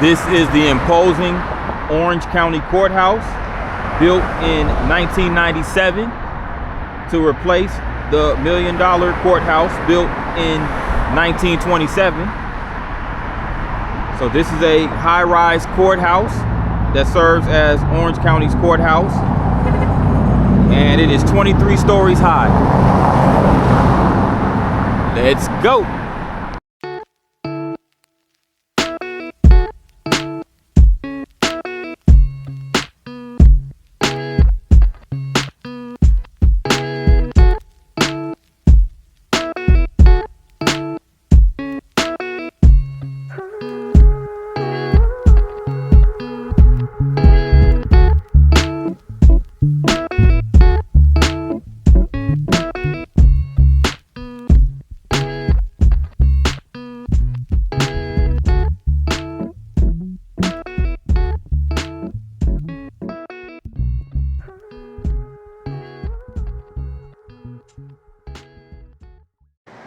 This is the imposing Orange County Courthouse, built in 1997 to replace the $1 million courthouse built in 1927. So this is a high-rise courthouse that serves as Orange County's courthouse, and it is 23 stories high. Let's go.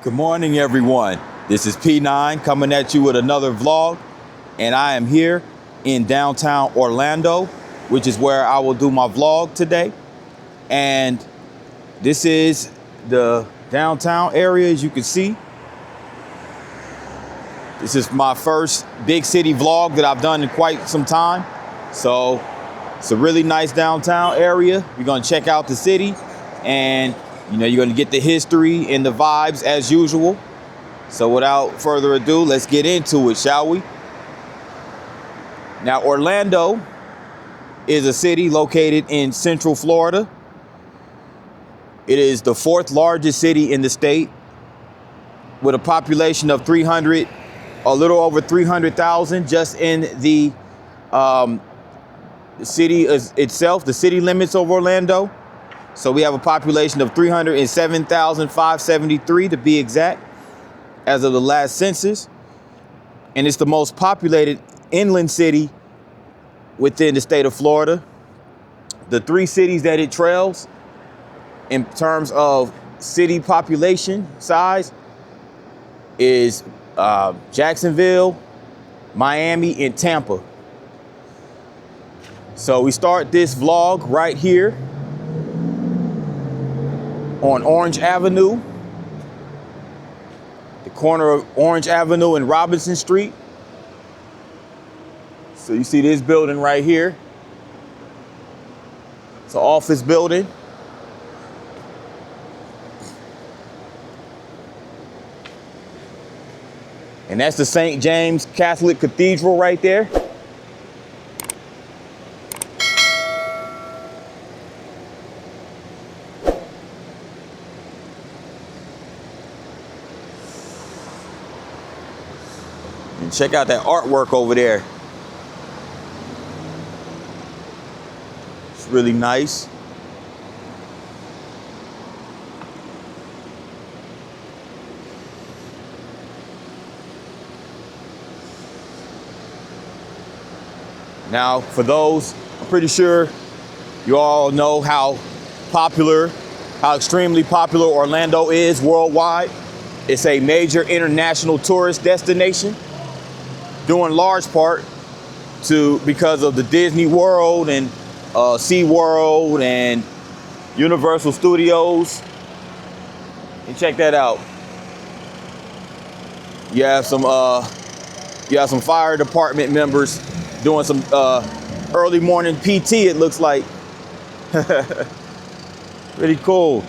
Good morning, everyone. This is P9 coming at you with another vlog, and I am here in downtown Orlando, which is where I will do my vlog today. And this is the downtown area, as you can see. This is my first big city vlog that I've done in quite some time. So it's a really nice downtown area. We're gonna check out the city, and you're going to get the history and the vibes as usual. So without further ado, let's get into it, shall we? Now, Orlando is a city located in Central Florida. It is the fourth largest city in the state, with a population of a little over 300,000 just in the city itself, the city limits of Orlando. So we have a population of 307,573 to be exact, as of the last census. And it's the most populated inland city within the state of Florida. The three cities that it trails in terms of city population size is Jacksonville, Miami, and Tampa. So we start this vlog right here on Orange Avenue, the corner of Orange Avenue and Robinson Street. So you see this building right here. It's an office building. And that's the St. James Catholic Cathedral right there. And check out that artwork over there. It's really nice. Now, for those, I'm pretty sure you all know how extremely popular Orlando is worldwide. It's a major international tourist destination, due in large part because of the Disney World and Sea World and Universal Studios. And check that out. You have some fire department members doing some early morning PT, it looks like. Pretty cool.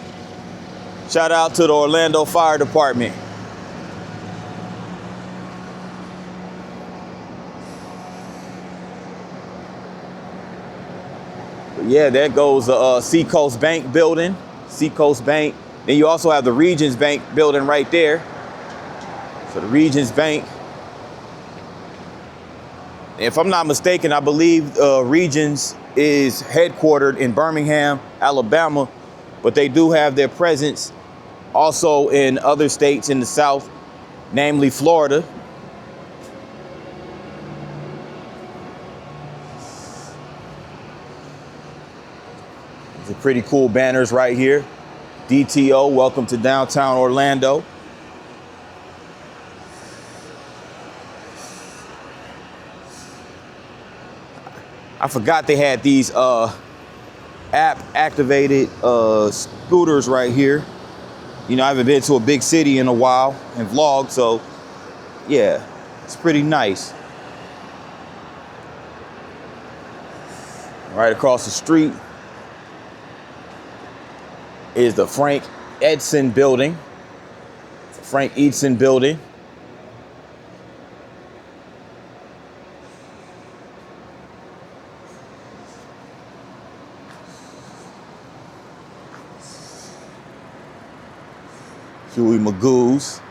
Shout out to the Orlando Fire Department. Yeah, there goes the Seacoast Bank building, Seacoast Bank. Then you also have the Regions Bank building right there. So the Regions Bank, if I'm not mistaken, I believe Regions is headquartered in Birmingham, Alabama, but they do have their presence also in other states in the South, namely Florida. These are pretty cool banners right here. DTO, welcome to downtown Orlando. I forgot they had these app activated scooters right here. You know, I haven't been to a big city in a while and vlogged, so yeah, it's pretty nice. Right across the street is the Frank Edson building. Frank Edson building. Huey Magoo's.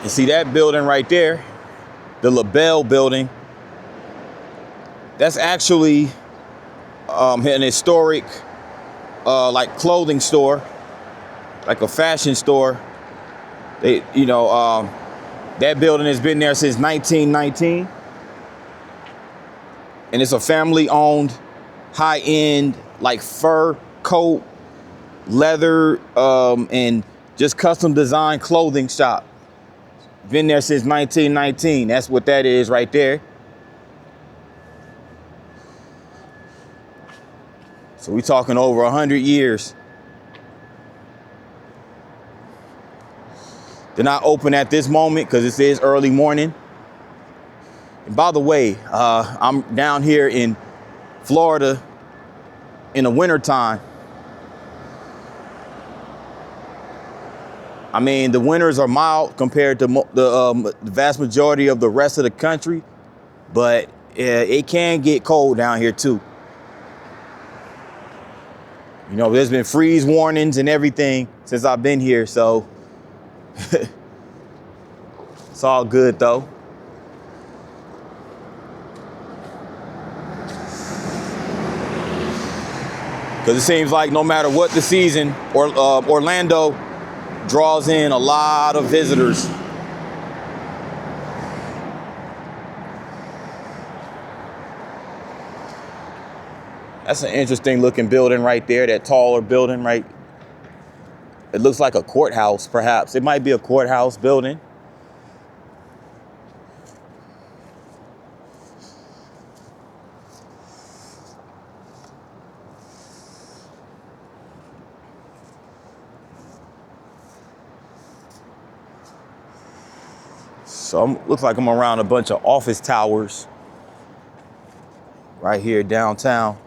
You see that building right there, the LaBelle building. That's actually an historic, like clothing store, like a fashion store. They, you know, that building has been there since 1919, and it's a family-owned, high-end, like fur coat, leather, and just custom design clothing shop. Been there since 1919. That's what that is right there. So we talking over 100 years. They're not open at this moment because it is early morning. And by the way, I'm down here in Florida in the wintertime. I mean, the winters are mild compared to the vast majority of the rest of the country, but it can get cold down here too. You know, there's been freeze warnings and everything since I've been here, so it's all good though. Because it seems like no matter what the season, Orlando draws in a lot of visitors. That's an interesting looking building right there, that taller building, right? It looks like a courthouse, perhaps. It might be a courthouse building. So looks like I'm around a bunch of office towers right here downtown.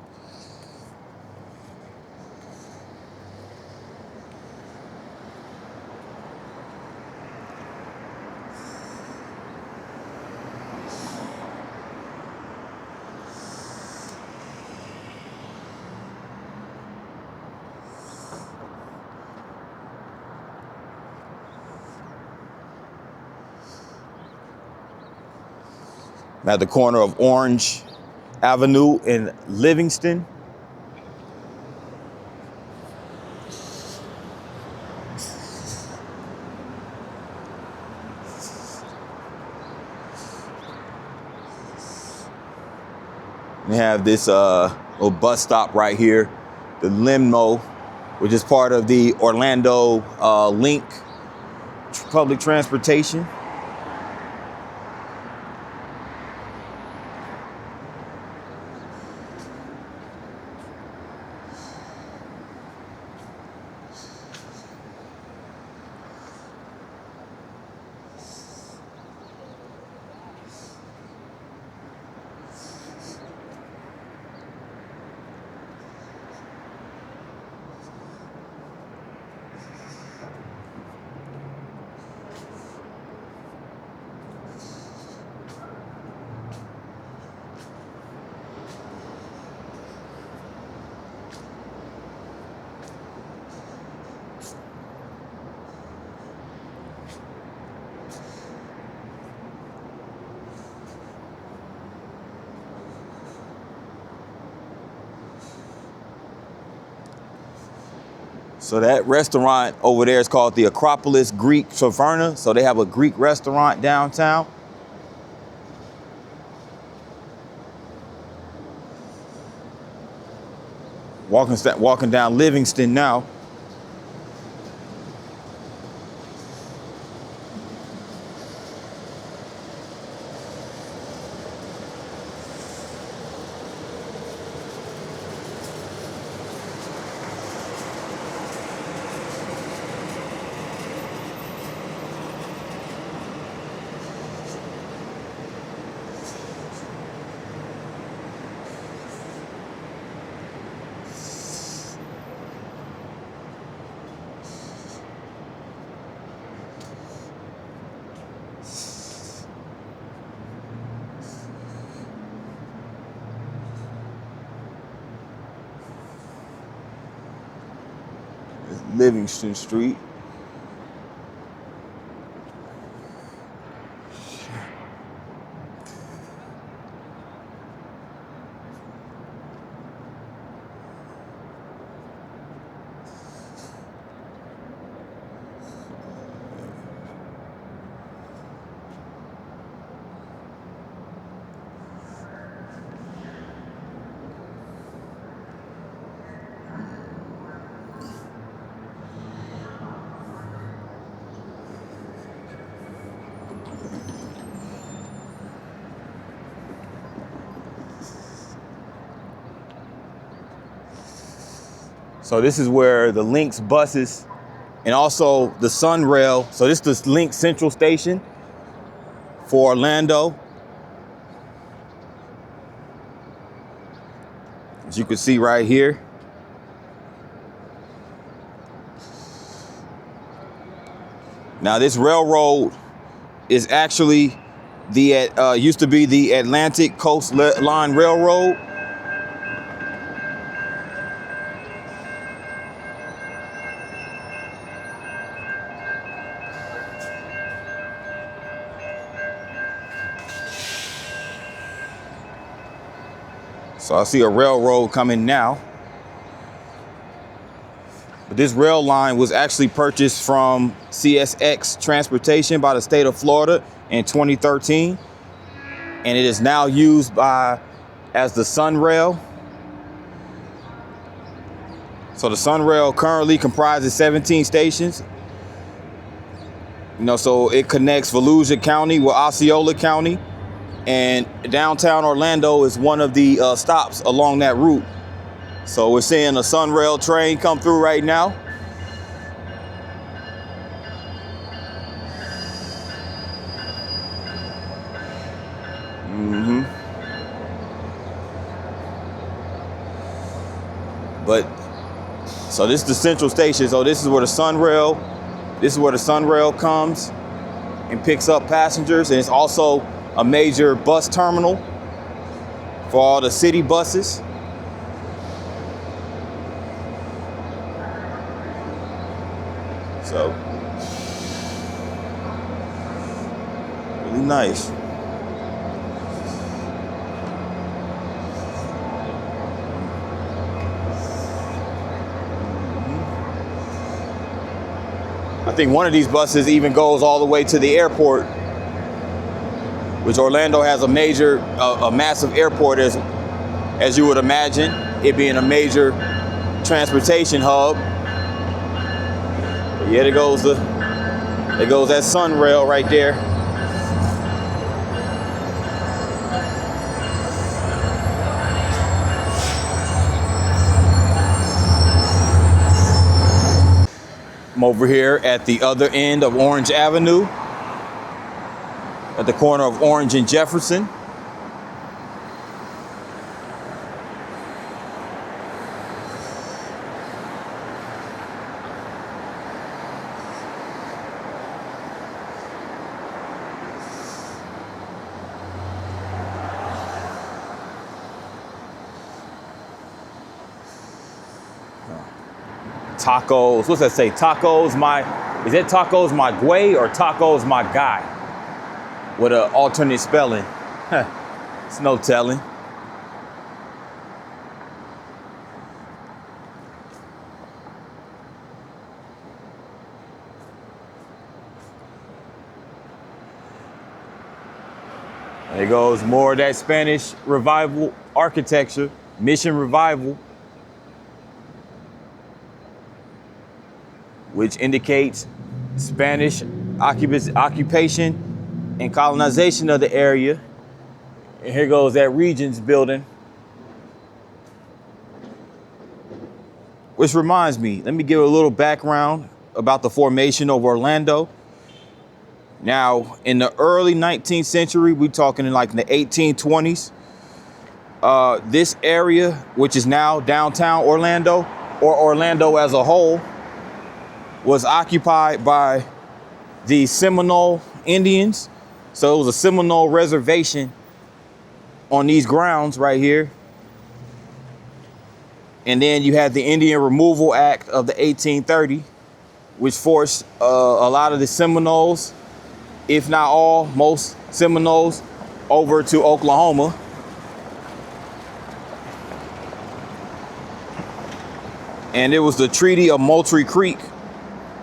I'm at the corner of Orange Avenue in Livingston. We have this little bus stop right here, the Limo, which is part of the Orlando Link public transportation. So that restaurant over there is called the Acropolis Greek Taverna. So they have a Greek restaurant downtown. Walking down Livingston now. Livingston Street. So this is where the Lynx buses and also the Sunrail. So this is the Lynx Central Station for Orlando. As you can see right here. Now this railroad is actually the used to be the Atlantic Coast Line Railroad. So I see a railroad coming now. But this rail line was actually purchased from CSX Transportation by the state of Florida in 2013. And it is now used as the Sunrail. So the Sunrail currently comprises 17 stations. So it connects Volusia County with Osceola County. And downtown Orlando is one of the stops along that route. So we're seeing a Sunrail train come through right now. But so this is the central station. So this is where the Sunrail comes and picks up passengers, and it's also a major bus terminal for all the city buses. So, really nice. I think one of these buses even goes all the way to the airport, which Orlando has a massive airport, as you would imagine, it being a major transportation hub. But yeah, there goes that Sunrail right there. I'm over here at the other end of Orange Avenue, at the corner of Orange and Jefferson. Tacos, what's that say? Is that tacos my güey or tacos my guy? With an alternate spelling. It's no telling. There goes more of that Spanish revival architecture, Mission Revival, which indicates Spanish occupation and colonization of the area. And here goes that Regents building. Which reminds me, let me give a little background about the formation of Orlando. Now, in the early 19th century, we're talking in the 1820s, this area, which is now downtown Orlando, or Orlando as a whole, was occupied by the Seminole Indians. So it was a Seminole reservation on these grounds right here. And then you had the Indian Removal Act of the 1830, which forced a lot of the Seminoles, if not all, most Seminoles, over to Oklahoma. And it was the Treaty of Moultrie Creek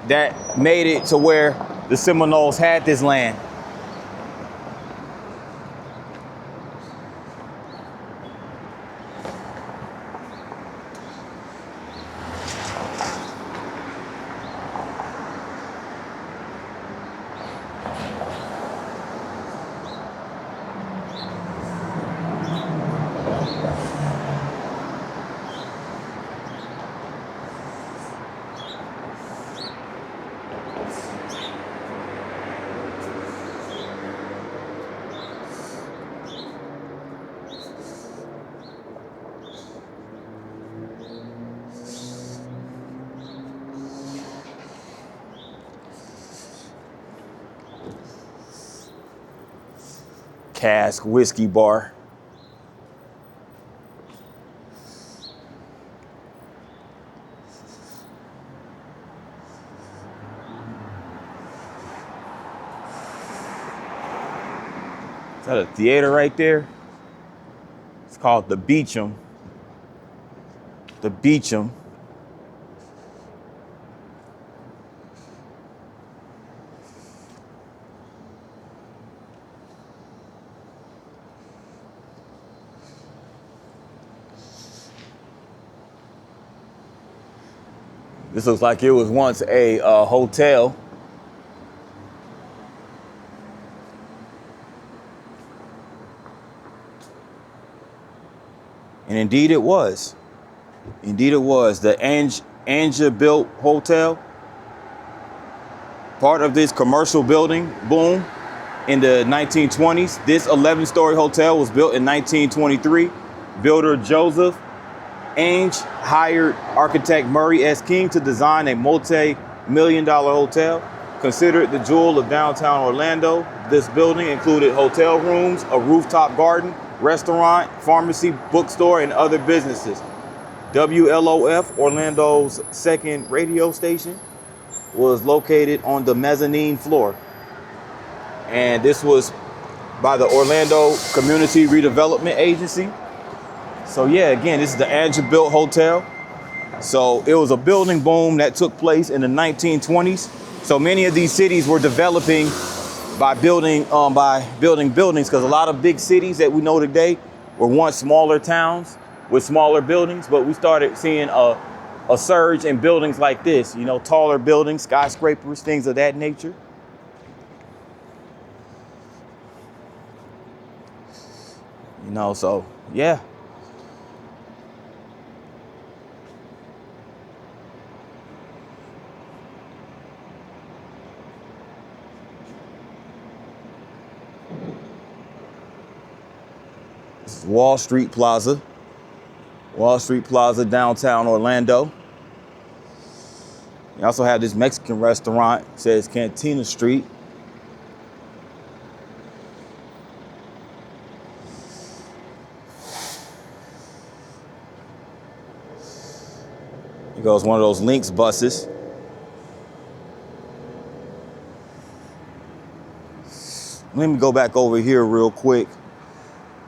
that made it to where the Seminoles had this land. Cask Whiskey Bar. Is that a theater right there? It's called the Beecham. The Beecham. This looks like it was once a hotel. And indeed it was. Indeed it was. The Angebilt Hotel, part of this commercial building boom in the 1920s. This 11-story hotel was built in 1923. Builder Joseph Ange hired architect Murray S. King to design a multi-million-dollar hotel. Considered the jewel of downtown Orlando, this building included hotel rooms, a rooftop garden, restaurant, pharmacy, bookstore, and other businesses. WLOF, Orlando's second radio station, was located on the mezzanine floor. And this was by the Orlando Community Redevelopment Agency. So yeah, again, this is the Angebilt Hotel. So it was a building boom that took place in the 1920s. So many of these cities were developing by building buildings, because a lot of big cities that we know today were once smaller towns with smaller buildings, but we started seeing a surge in buildings like this, you know, taller buildings, skyscrapers, things of that nature. You know, so yeah. This is Wall Street Plaza. Wall Street Plaza, downtown Orlando. You also have this Mexican restaurant, it says Cantina Street. Here goes one of those Lynx buses. Let me go back over here real quick.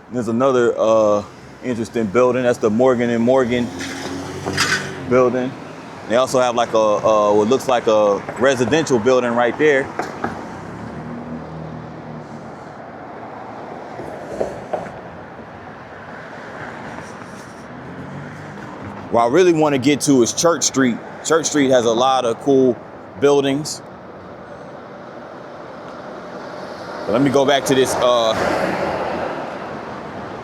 There's another interesting building. That's the Morgan & Morgan building. They also have like what looks like a residential building right there. What I really want to get to is Church Street. Church Street has a lot of cool buildings. But let me go back to this.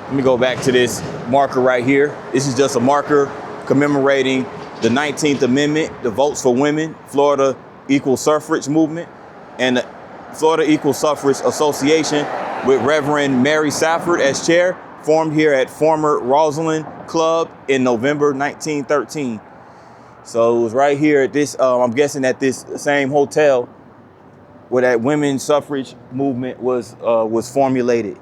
Let me go back to this marker right here. This is just a marker commemorating the 19th Amendment, the Votes for Women, Florida Equal Suffrage Movement, and the Florida Equal Suffrage Association with Reverend Mary Safford as chair, formed here at former Roslyn Club in November 1913. So it was right here at this, I'm guessing at this same hotel where that women's suffrage movement was formulated.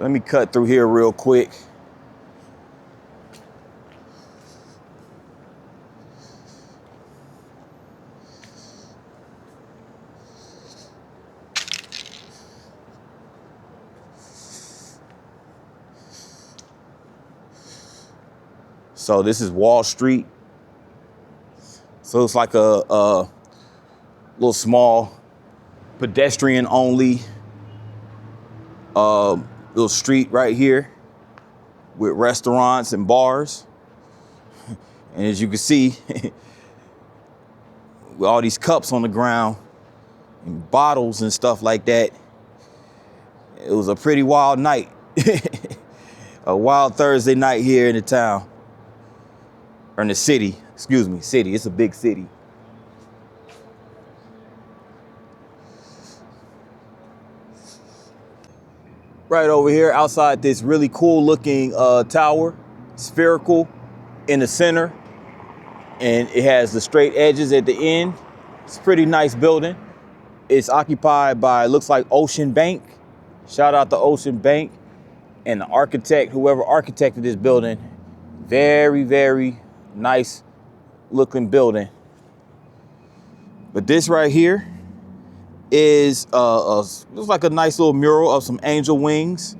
Let me cut through here real quick. So this is Wall Street. So it's like a little small pedestrian only little street right here with restaurants and bars. And as you can see, with all these cups on the ground and bottles and stuff like that, it was a pretty wild night. A wild Thursday night here in the town. Or in the city, excuse me, city. It's a big city. Right over here outside this really cool looking tower, spherical in the center. And it has the straight edges at the end. It's a pretty nice building. It's occupied by, looks like Ocean Bank. Shout out to Ocean Bank and the architect, whoever architected this building. Very, very nice looking building. But this right here is looks like a nice little mural of some angel wings.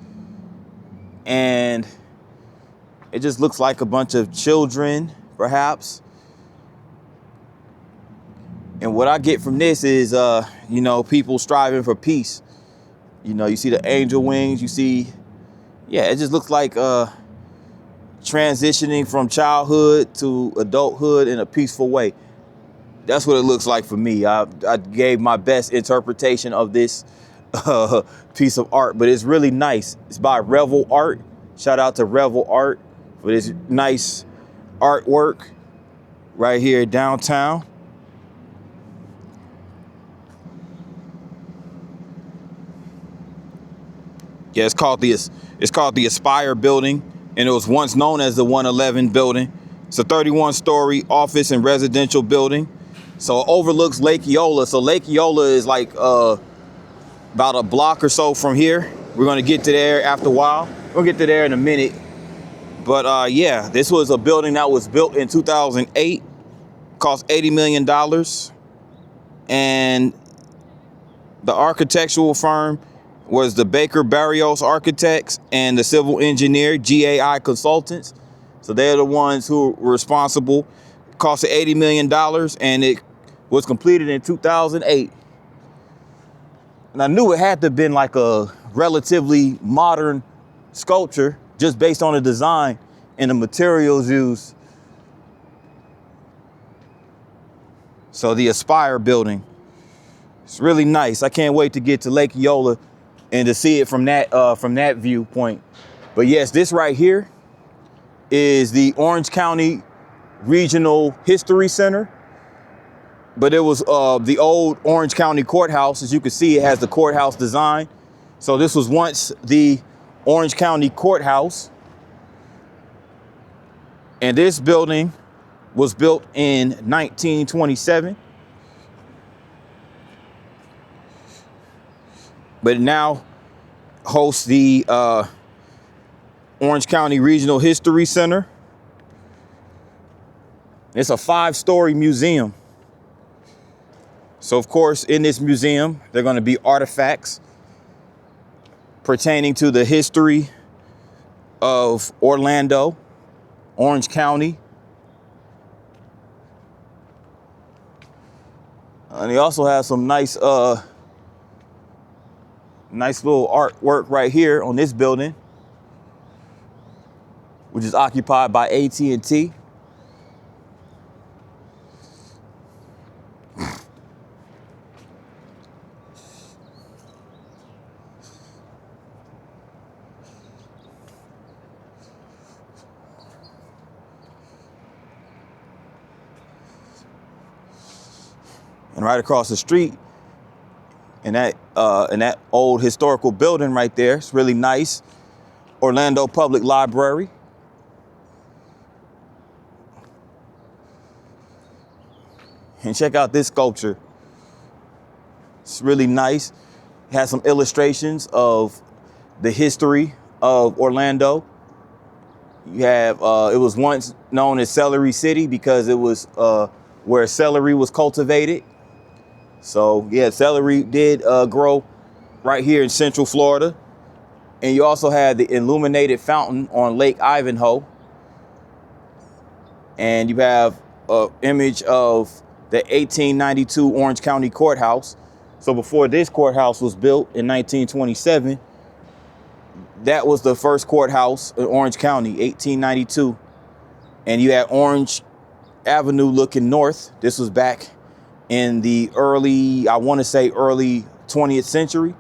And it just looks like a bunch of children, perhaps. And what I get from this is, you know, people striving for peace. You know, you see the angel wings, you see, yeah, it just looks like transitioning from childhood to adulthood in a peaceful way. That's what it looks like for me. I gave my best interpretation of this piece of art, but it's really nice. It's by Revel Art. Shout out to Revel Art for this nice artwork right here downtown. Yeah, it's called the Aspire Building, and it was once known as the 111 Building. It's a 31-story office and residential building. So it overlooks Lake Eola. So Lake Eola is like about a block or so from here. We're gonna get to there after a while. We'll get to there in a minute. But yeah, this was a building that was built in 2008, cost $80 million. And the architectural firm was the Baker Barrios Architects and the civil engineer GAI Consultants. So they're the ones who were responsible. It cost $80 million and it was completed in 2008. And I knew it had to have been like a relatively modern sculpture just based on the design and the materials used. So the Aspire Building, it's really nice. I can't wait to get to Lake Eola and to see it from that viewpoint. But yes, this right here is the Orange County Regional History Center. But it was the old Orange County Courthouse. As you can see, it has the courthouse design. So this was once the Orange County Courthouse. And this building was built in 1927. But it now hosts the Orange County Regional History Center. It's a 5-story museum. So of course, in this museum, there are going to be artifacts pertaining to the history of Orlando, Orange County. And he also has some nice little artwork right here on this building, which is occupied by AT&T. And right across the street, in that old historical building right there, it's really nice, Orlando Public Library. And check out this sculpture. It's really nice. It has some illustrations of the history of Orlando. You have, it was once known as Celery City because it was where celery was cultivated. So yeah, celery did grow right here in Central Florida. And you also had the illuminated fountain on Lake Ivanhoe. And you have an image of the 1892 Orange County Courthouse. So before this courthouse was built in 1927, that was the first courthouse in Orange County, 1892. And you had Orange Avenue looking north. This was back in the early, I want to say early 20th century.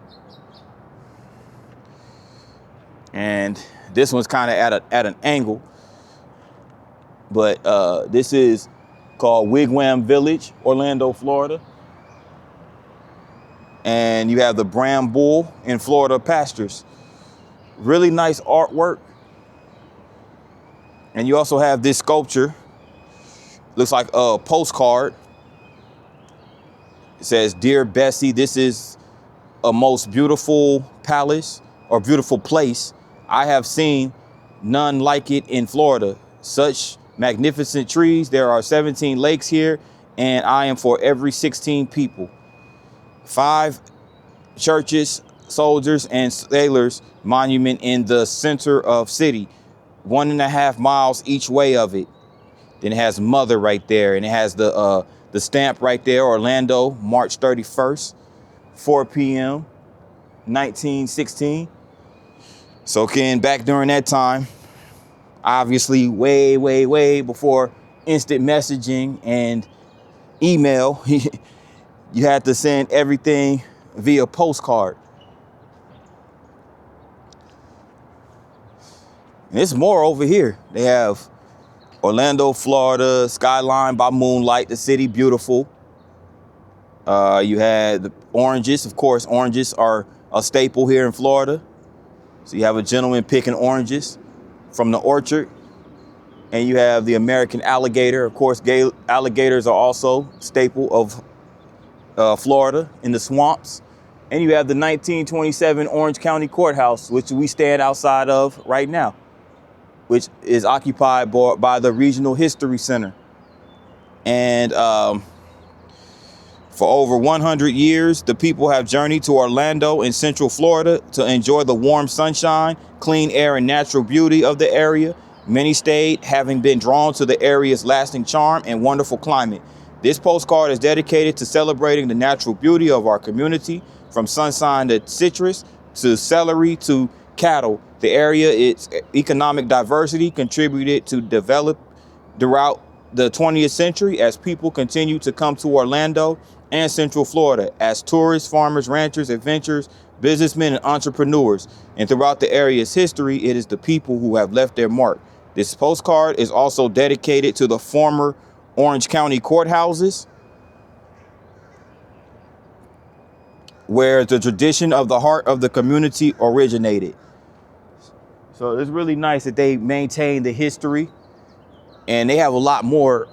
And this one's kind of at an angle. But this is called Wigwam Village, Orlando, Florida. And you have the Bram Bull in Florida pastures. Really nice artwork. And you also have this sculpture. Looks like a postcard. It says, "Dear Bessie, this is a most beautiful palace or beautiful place. I have seen none like it in Florida. Such magnificent trees. There are 17 lakes here, and I am for every 16 people. 5 churches, soldiers, and sailors monument in the center of city, 1.5 miles each way of it." Then it has mother right there, and it has the stamp right there, Orlando, March 31st, 4 p.m., 1916. So again, back during that time, obviously way, way, way before instant messaging and email, you had to send everything via postcard. And there's more over here. They have Orlando, Florida, skyline by moonlight, the city beautiful. You had the oranges. Of course, oranges are a staple here in Florida. So you have a gentleman picking oranges from the orchard. And you have the American alligator. Of course, alligators are also staple of Florida in the swamps. And you have the 1927 Orange County Courthouse, which we stand outside of right now, which is occupied by the Regional History Center. And for over 100 years, the people have journeyed to Orlando in Central Florida to enjoy the warm sunshine, clean air, and natural beauty of the area. Many stayed, having been drawn to the area's lasting charm and wonderful climate. This postcard is dedicated to celebrating the natural beauty of our community, from sunshine to citrus, to celery to cattle. The area, its economic diversity contributed to develop throughout the 20th century as people continue to come to Orlando and Central Florida as tourists, farmers, ranchers, adventurers, businessmen, and entrepreneurs. And throughout the area's history, it is the people who have left their mark. This postcard is also dedicated to the former Orange County Courthouses, where the tradition of the heart of the community originated. So it's really nice that they maintain the history, and they have a lot more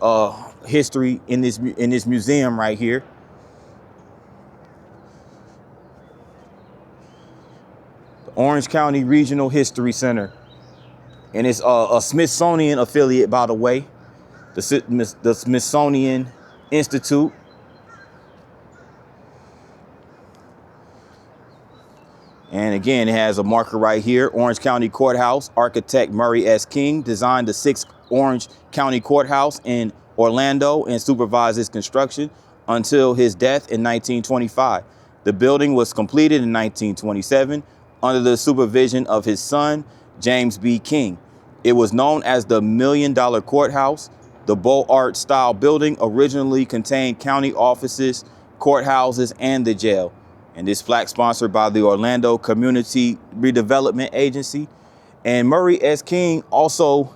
history in this museum right here. The Orange County Regional History Center, and it's a Smithsonian affiliate, by the way, the Smithsonian Institute. And again, it has a marker right here. Orange County Courthouse. Architect Murray S. King designed the 6th Orange County Courthouse in Orlando and supervised its construction until his death in 1925. The building was completed in 1927 under the supervision of his son, James B. King. It was known as the $1 Million Courthouse. The Beaux Arts style building originally contained county offices, courthouses, and the jail. And this plaque sponsored by the Orlando Community Redevelopment Agency. And Murray S. King also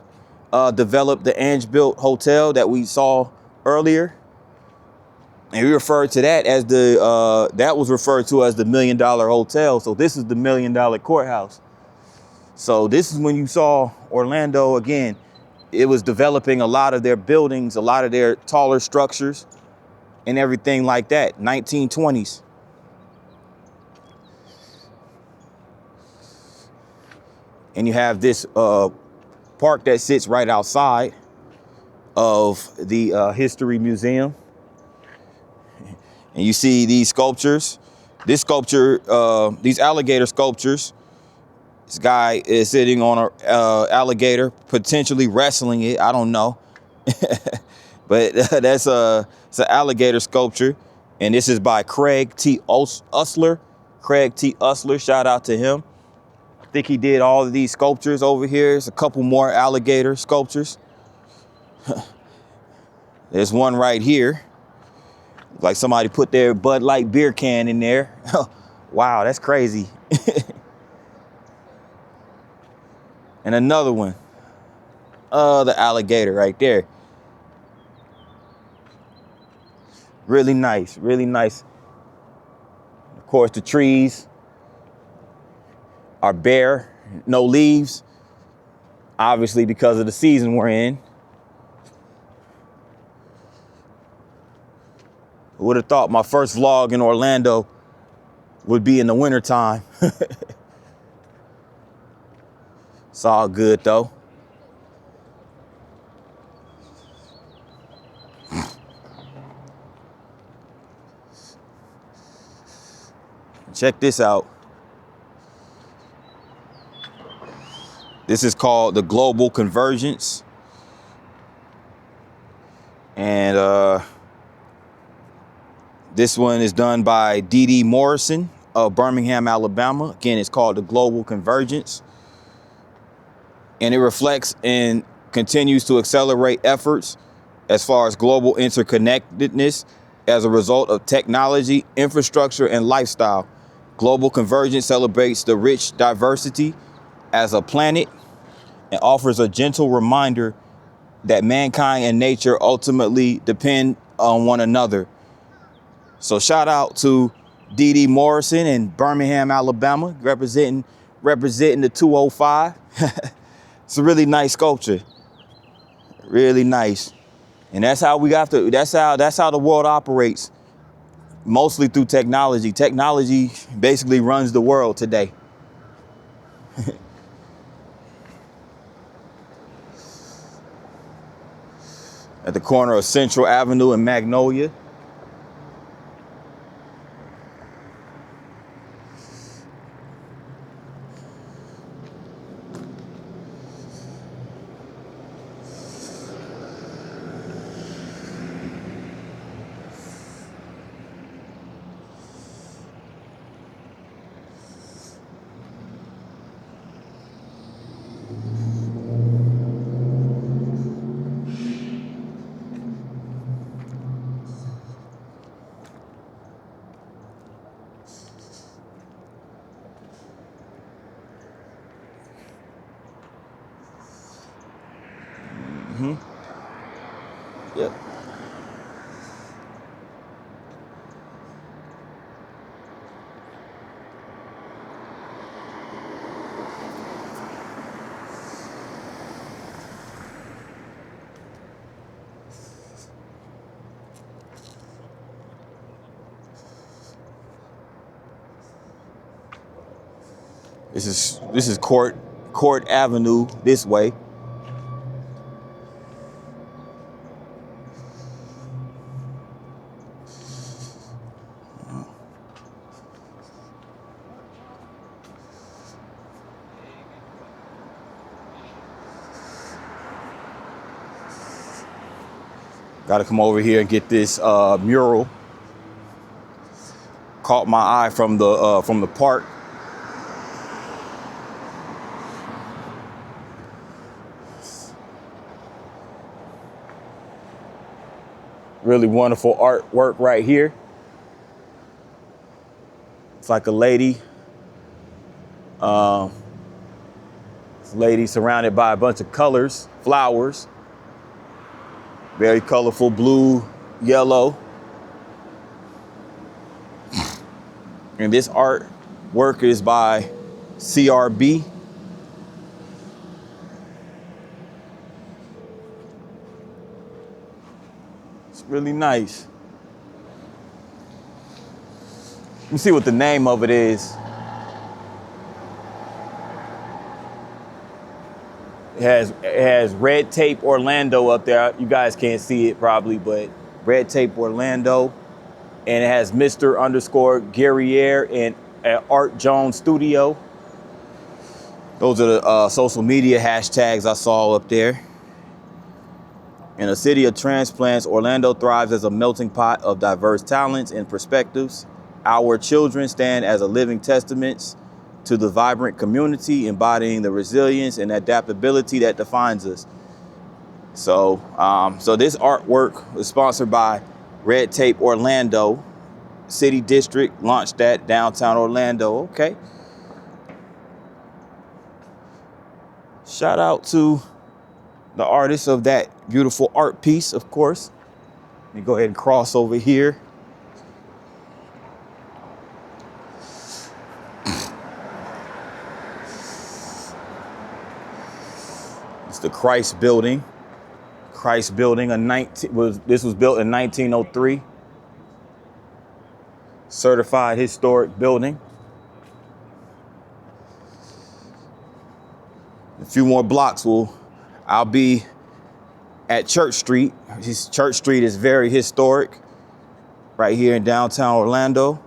developed the Angebilt Hotel that we saw earlier. And we referred to that as that was referred to as the $1 Million Hotel. So this is the $1 Million Courthouse. So this is when you saw Orlando again. It was developing a lot of their buildings, a lot of their taller structures and everything like that, 1920s. And you have this park that sits right outside of the History Museum. And you see these sculptures. This sculpture, these alligator sculptures, this guy is sitting on an alligator, potentially wrestling it. I don't know. But it's an alligator sculpture. And this is by Craig T. Usler. Craig T. Usler, shout out to him. I think he did all of these sculptures over here. There's a couple more alligator sculptures. There's one right here. Like somebody put their Bud Light beer can in there. Wow, that's crazy. And another one. The alligator right there. Really nice, really nice. Of course, the trees are bare, no leaves. Obviously, because of the season we're in. I would have thought my first vlog in Orlando would be in the wintertime. It's all good though. Check this out. This is called the Global Convergence. And this one is done by D.D. Morrison of Birmingham, Alabama. Again, it's called the Global Convergence. And it reflects and continues to accelerate efforts as far as global interconnectedness as a result of technology, infrastructure, and lifestyle. Global Convergence celebrates the rich diversity as a planet and offers a gentle reminder that mankind and nature ultimately depend on one another. So shout out to D.D. Morrison in Birmingham, Alabama, representing the 205. It's a really nice sculpture. Really nice. And that's how we got to, that's how the world operates. Mostly through technology. Technology basically runs the world today. At the corner of Central Avenue and Magnolia. Yep. This is Court Avenue this way. Got to come over here and get this mural. Caught my eye from the park. Really wonderful artwork right here. It's like a lady. Lady surrounded by a bunch of colors, flowers. Very colorful, blue, yellow. And this artwork is by CRB. It's really nice. Let me see what the name of it is. It has Red Tape Orlando up there. You guys can't see it probably, but Red Tape Orlando. And it has Mr. underscore Guerriere and Art Jones Studio. Those are the social media hashtags I saw up there. In a city of transplants, Orlando thrives as a melting pot of diverse talents and perspectives. Our children stand as a living testament to the vibrant community, embodying the resilience and adaptability that defines us. So, so this artwork was sponsored by Red Tape Orlando. City District launched at downtown Orlando. Okay. Shout out to the artist of that beautiful art piece, of course. Let me go ahead and cross over here. It's the Christ Building. Christ Building, this was built in 1903. Certified historic building. A few more blocks I'll be at Church Street. Church Street is very historic right here in downtown Orlando.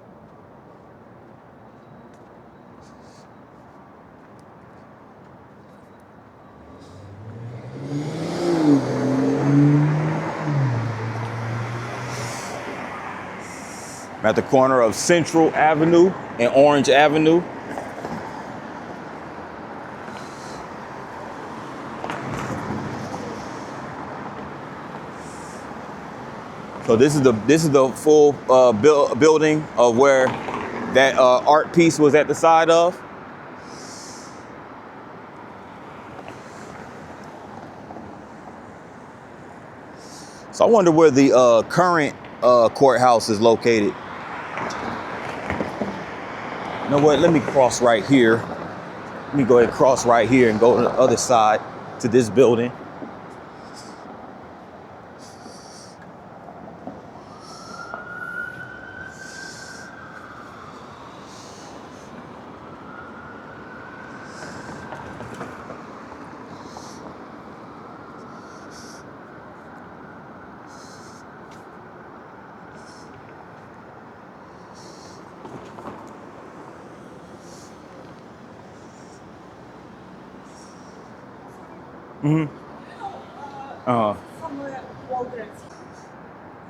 At the corner of Central Avenue and Orange Avenue. So this is the full building of where that art piece was at the side of. So I wonder where the current courthouse is located. You know what? Let me cross right here. Let me go ahead and cross right here and go to the other side to this building.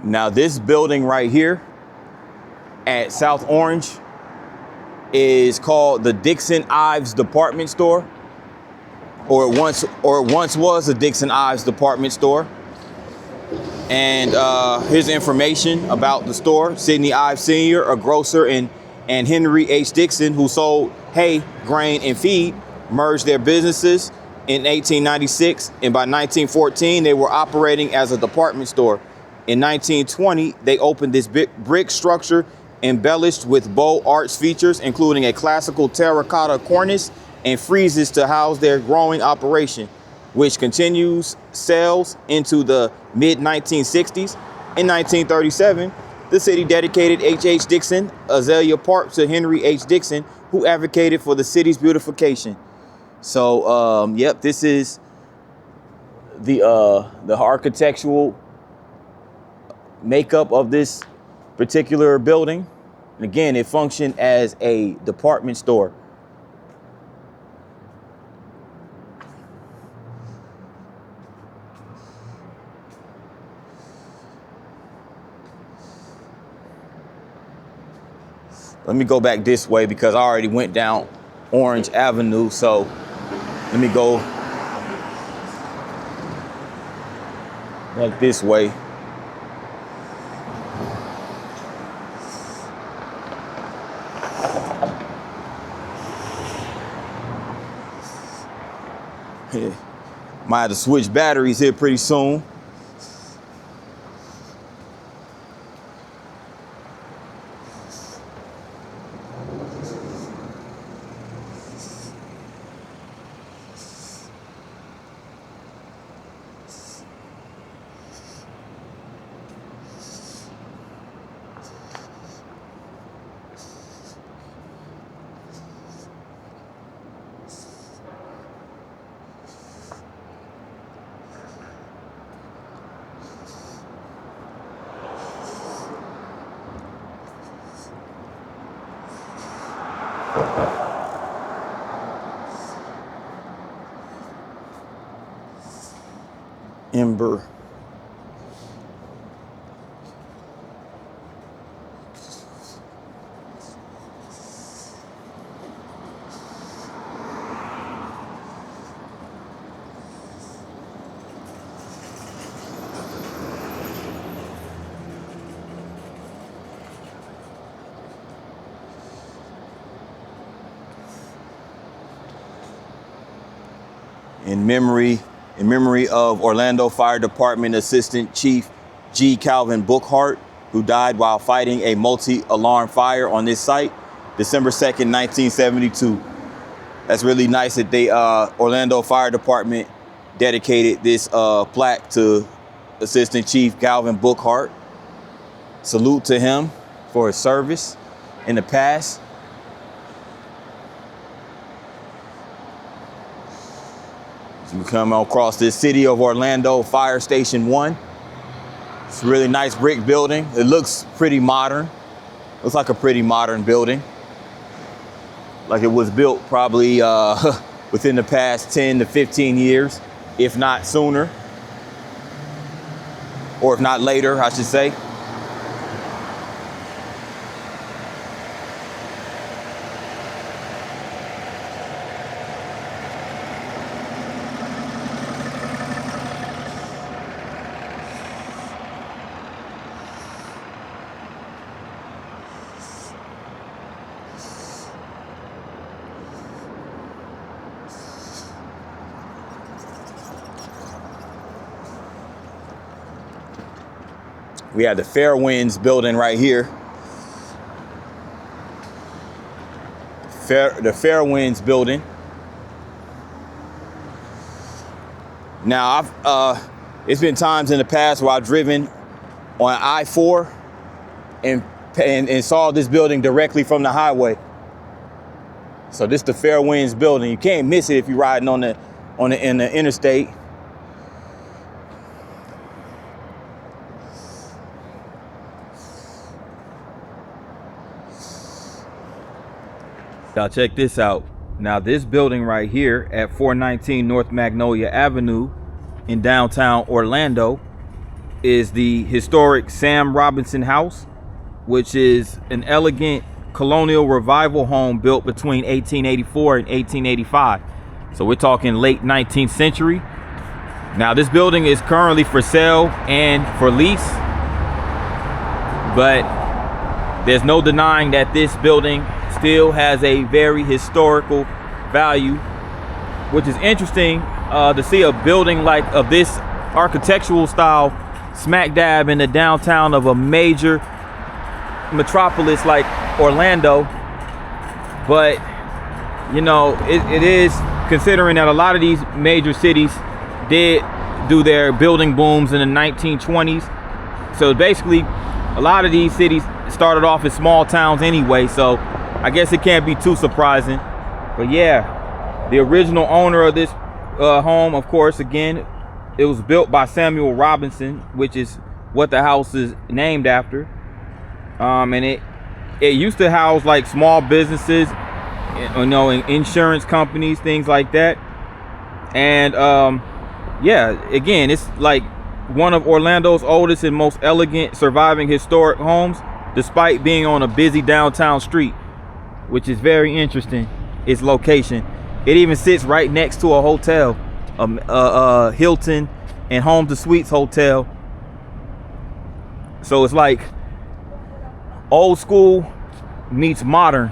Now this building right here at South Orange is called the Dixon Ives Department Store, or it once was a Dixon Ives Department Store. And here's information about the store. Sidney Ives Sr., a grocer, and Henry H. Dixon, who sold hay, grain, and feed, merged their businesses in 1896, and by 1914 they were operating as a department store. In 1920 they opened this brick structure embellished with bold arts features, including a classical terracotta cornice and friezes to house their growing operation, which continues sales into the mid-1960s. In 1937, the city dedicated H.H. Dixon Azalea Park to Henry H. Dixon, who advocated for the city's beautification. So, yep, this is the architectural makeup of this particular building. And again, it functioned as a department store. Let me go back this way because I already went down Orange Avenue. So let me go like this way. Might have to switch batteries here pretty soon. Ember. In memory of Orlando Fire Department Assistant Chief G. Calvin Bookhart, who died while fighting a multi-alarm fire on this site, December 2nd, 1972. That's really nice that they Orlando Fire Department dedicated this plaque to Assistant Chief Calvin Bookhart. Salute to him for his service in the past. We come across this City of Orlando Fire Station 1. It's a really nice brick building. It looks pretty modern. Looks like a pretty modern building. Like it was built probably within the past 10 to 15 years, if not sooner. Or if not later, I should say. We have the Fairwinds building right here. The Fairwinds building. Now, it's been times in the past where I've driven on I-4 and saw this building directly from the highway. So this is the Fairwinds building. You can't miss it if you're riding in the interstate. Now check this out. Now this building right here at 419 North Magnolia Avenue in downtown Orlando is the historic Sam Robinson House, which is an elegant colonial revival home built between 1884 and 1885. So we're talking late 19th century. Now this building is currently for sale and for lease, but there's no denying that this building still has a very historical value, which is interesting to see a building like of this architectural style smack dab in the downtown of a major metropolis like Orlando. But you know, it is, considering that a lot of these major cities did do their building booms in the 1920s. So basically a lot of these cities started off as small towns anyway, so I guess it can't be too surprising. But yeah, the original owner of this home, of course, again, it was built by Samuel Robinson, which is what the house is named after. And it used to house like small businesses, you know, insurance companies, things like that. And yeah, again, it's like one of Orlando's oldest and most elegant surviving historic homes, despite being on a busy downtown street, which is very interesting. Its location. It even sits right next to a hotel, Hilton and Home to Suites Hotel. So it's like old school meets modern.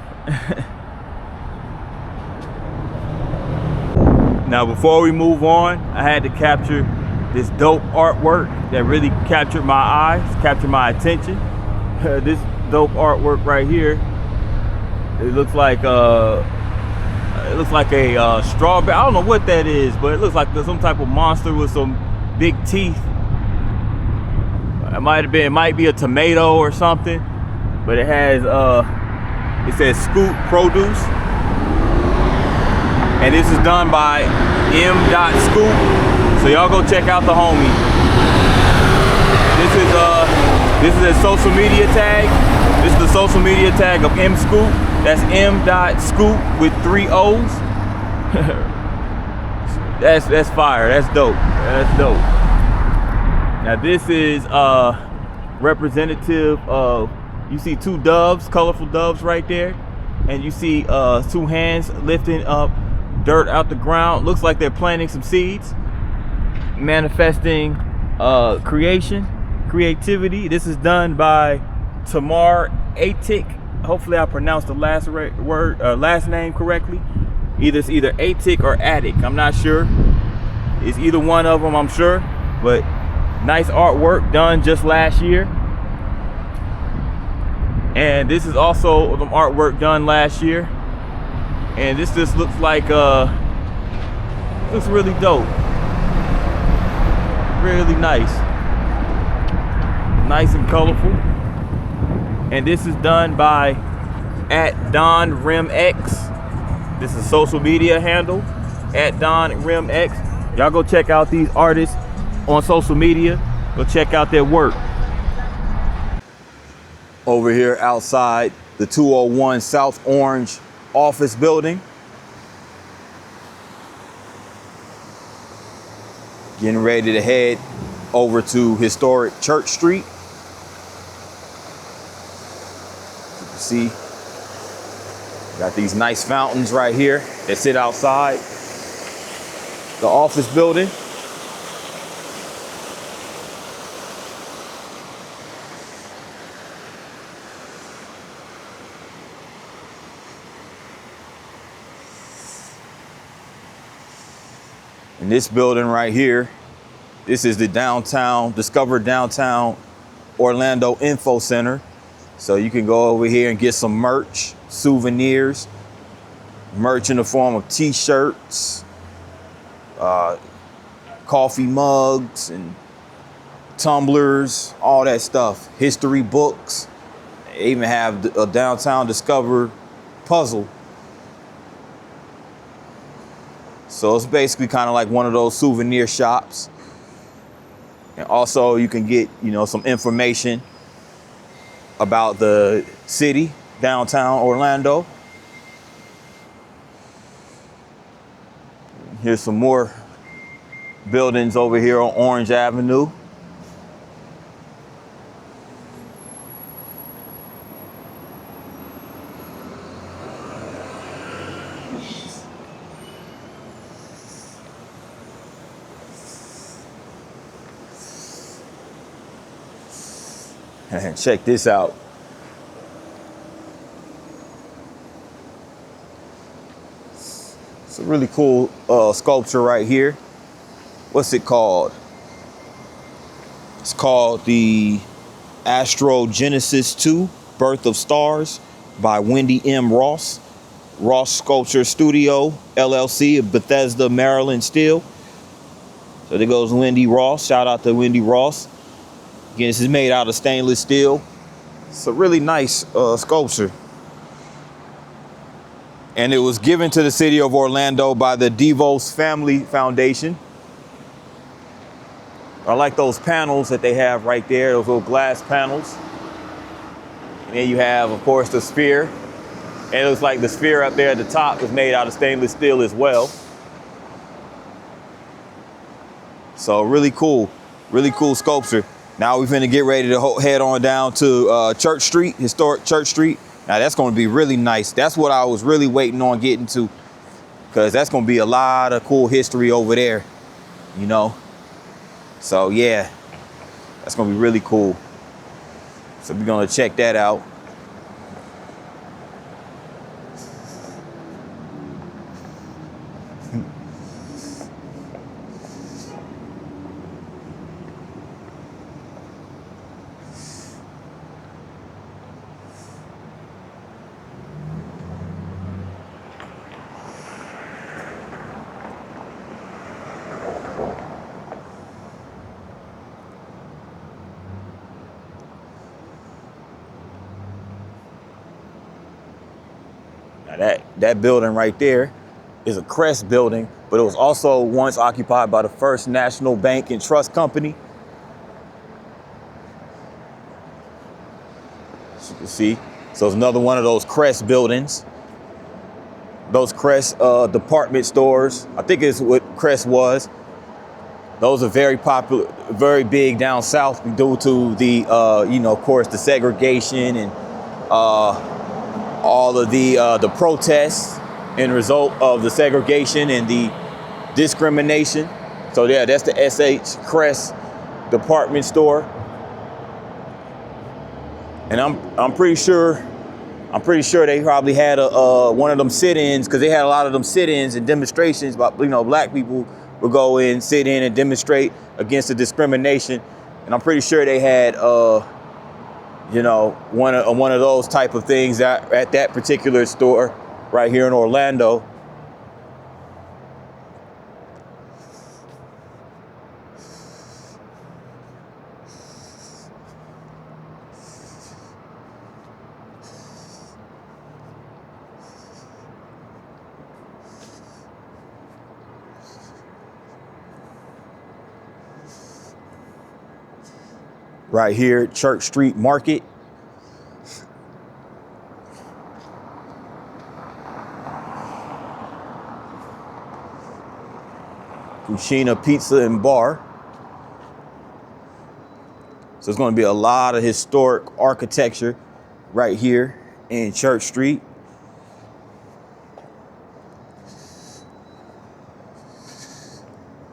Now, before we move on, I had to capture this dope artwork that really captured my eyes, captured my attention. This dope artwork right here. It looks like a strawberry. I don't know what that is, but it looks like some type of monster with some big teeth. It might be a tomato or something, but it has it says Scoop Produce, and this is done by M.Scoop. So y'all go check out the homie. This is a social media tag. This is the social media tag of M.Scoop. That's M.Scoop with 3 O's. That's fire. That's dope. That's dope. Now this is representative of, you see two doves, colorful doves right there, and you see two hands lifting up dirt out the ground. Looks like they're planting some seeds, manifesting creativity. This is done by Tamar Atik. Hopefully I pronounced the last last name correctly. It's either Atik or Attic. I'm not sure. It's either one of them, I'm sure. But nice artwork done just last year. And this is also some artwork done last year. And this just looks like looks really dope. Really nice. Nice and colorful. And this is done by @DonRimX. This is a social media handle, @DonRimX. Y'all go check out these artists on social media. Go check out their work. Over here outside the 201 South Orange office building. Getting ready to head over to historic Church Street. You can see, got these nice fountains right here that sit outside the office building. And this building right here, this is the Discover Downtown Orlando Info Center. So you can go over here and get some merch, souvenirs, merch in the form of t-shirts, coffee mugs and tumblers, all that stuff, history books. They even have a Downtown Discover puzzle. So it's basically kind of like one of those souvenir shops. And also you can get, some information about the city, downtown Orlando. Here's some more buildings over here on Orange Avenue. And check this out. It's a really cool sculpture right here. What's it called? It's called the Astrogenesis 2, Birth of Stars by Wendy M. Ross. Ross Sculpture Studio, LLC of Bethesda, Maryland still. So there goes Wendy Ross. Shout out to Wendy Ross. Again, this is made out of stainless steel. It's a really nice sculpture. And it was given to the city of Orlando by the DeVos Family Foundation. I like those panels that they have right there, those little glass panels. And then you have, of course, the sphere. And it looks like the sphere up there at the top is made out of stainless steel as well. So really cool sculpture. Now we're finna get ready to head on down to Church Street, historic Church Street. Now that's gonna be really nice. That's what I was really waiting on getting to, because that's gonna be a lot of cool history over there, So yeah, that's gonna be really cool. So we're gonna check that out. Now that building right there is a Crest building, but it was also once occupied by the First National Bank and Trust Company. As you can see, so it's another one of those Crest buildings. Those Crest department stores, I think it's what Crest was. Those are very popular, very big down south due to the, of course, the segregation and all of the protests in result of the segregation and the discrimination. So yeah, that's the SH Crest department store. And I'm pretty sure they probably had one of them sit-ins, because they had a lot of them sit-ins and demonstrations about, black people would go in, sit in and demonstrate against the discrimination. And I'm pretty sure they had one of those type of things at that particular store right here in Orlando. Right here, Church Street Market. Cucina Pizza and Bar. So it's going to be a lot of historic architecture right here in Church Street.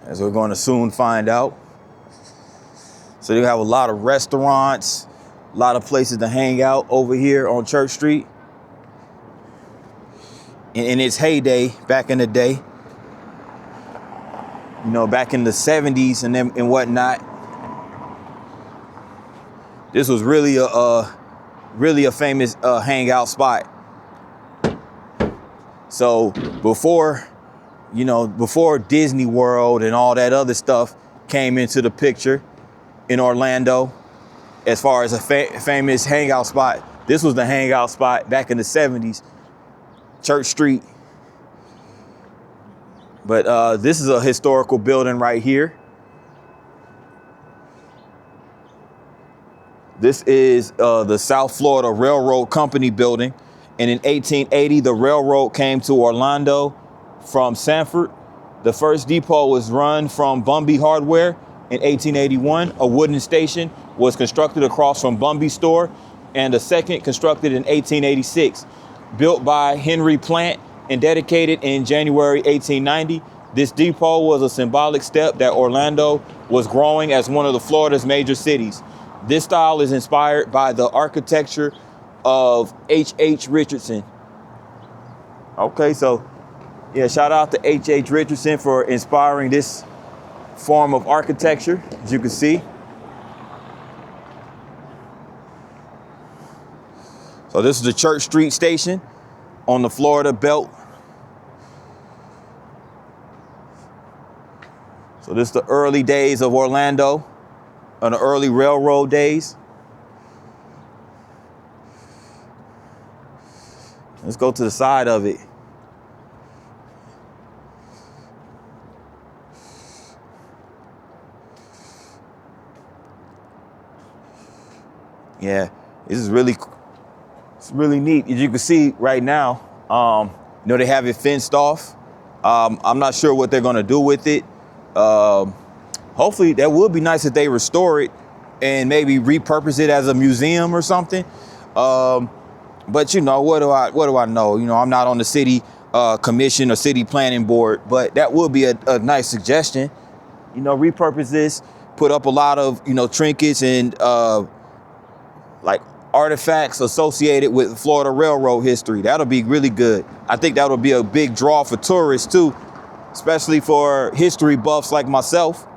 As we're going to soon find out. So they have a lot of restaurants, a lot of places to hang out over here on Church Street. In its heyday, back in the day, back in the 70s and whatnot, this was really a famous hangout spot. So before Disney World and all that other stuff came into the picture in Orlando, as far as a famous hangout spot, this was the hangout spot back in the 70s, Church Street. But this is a historical building right here. This is the South Florida Railroad Company building. And in 1880, the railroad came to Orlando from Sanford. The first depot was run from Bumby Hardware. In 1881, a wooden station was constructed across from Bumby's store, and a second constructed in 1886. Built by Henry Plant and dedicated in January 1890, this depot was a symbolic step that Orlando was growing as one of the Florida's major cities. This style is inspired by the architecture of H.H. Richardson. Okay, so yeah, shout out to H.H. Richardson for inspiring this form of architecture, as you can see. So this is the Church Street station on the Florida belt. So this is the early days of Orlando, on the early railroad days. Let's go to the side of it. Yeah, this is really neat. As you can see right now, they have it fenced off. I'm not sure what they're gonna do with it. Hopefully that would be nice if they restore it and maybe repurpose it as a museum or something. But what do I know? I'm not on the city commission or city planning board, but that would be a nice suggestion. Repurpose this, put up a lot of, trinkets and like artifacts associated with Florida Railroad history. That'll be really good. I think that'll be a big draw for tourists too, especially for history buffs like myself.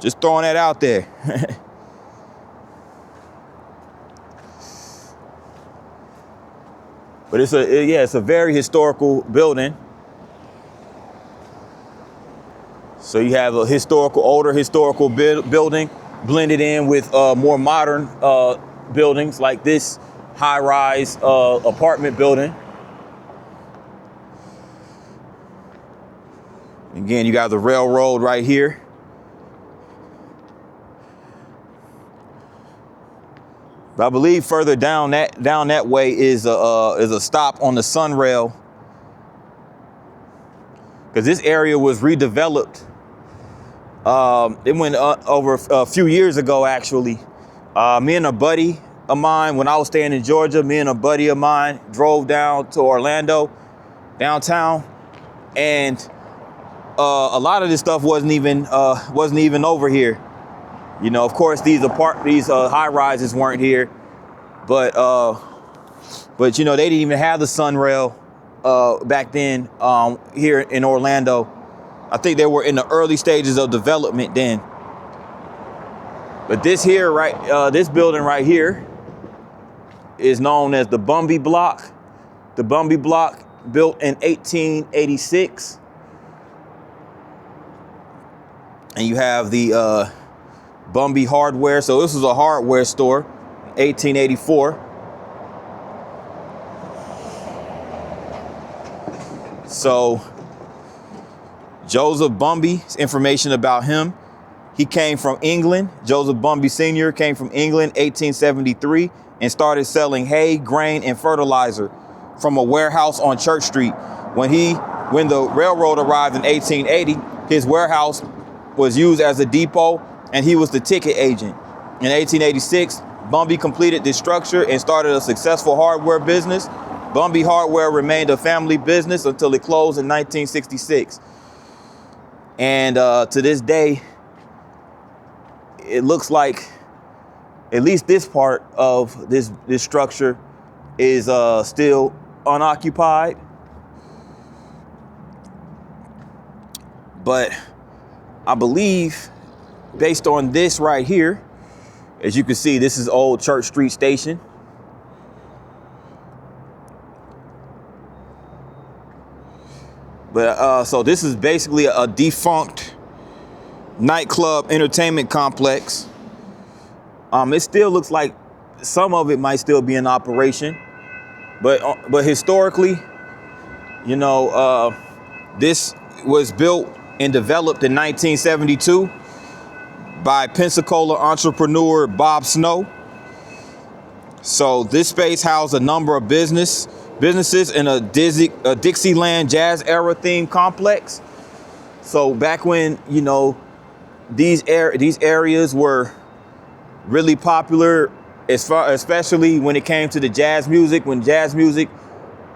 Just throwing that out there. But it's a very historical building. So you have a older historical building blended in with more modern buildings like this high-rise apartment building. Again, you got the railroad right here. But I believe further down that way is a stop on the Sunrail, because this area was redeveloped It went over a few years ago, actually. Me and a buddy of mine, when I was staying in Georgia, me and a buddy of mine drove down to Orlando, downtown, and a lot of this stuff wasn't even over here. You know, of course, these high rises weren't here, but you know, they didn't even have the sunrail back then here in Orlando. I think they were in the early stages of development then. But this here, this building right here is known as the Bumby Block. The Bumby Block, built in 1886. And you have the Bumby Hardware. So this was a hardware store, 1884. So Joseph Bumby, information about him. He came from England. Joseph Bumby Sr. came from England 1873 and started selling hay, grain, and fertilizer from a warehouse on Church Street. When the railroad arrived in 1880, his warehouse was used as a depot and he was the ticket agent. In 1886, Bumby completed this structure and started a successful hardware business. Bumby Hardware remained a family business until it closed in 1966. And to this day, it looks like at least this part of this structure is still unoccupied. But I believe, based on this right here, as you can see, this is old Church Street Station. But so this is basically a defunct nightclub entertainment complex. It still looks like some of it might still be in operation, but historically, you know, this was built and developed in 1972 by Pensacola entrepreneur Bob Snow. So this space housed a number of businesses in a Dixieland jazz era themed complex. So back when, you know, these areas were really popular, especially when it came to the jazz music, when jazz music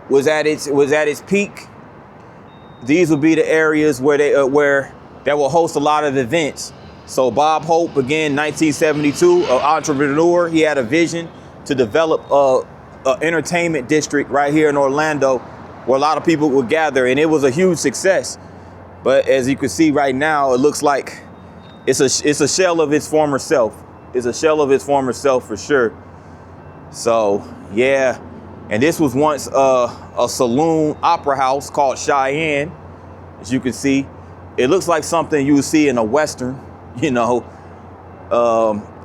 was at its peak, these would be the areas where that will host a lot of events. So Bob Hope, again, 1972, an entrepreneur, he had a vision to develop an entertainment district right here in Orlando where a lot of people would gather, and it was a huge success. But as you can see right now, it looks like it's a shell of its former self. It's a shell of its former self for sure. So yeah, and this was once a saloon opera house called Cheyenne. As you can see, it looks like something you would see in a Western, you know.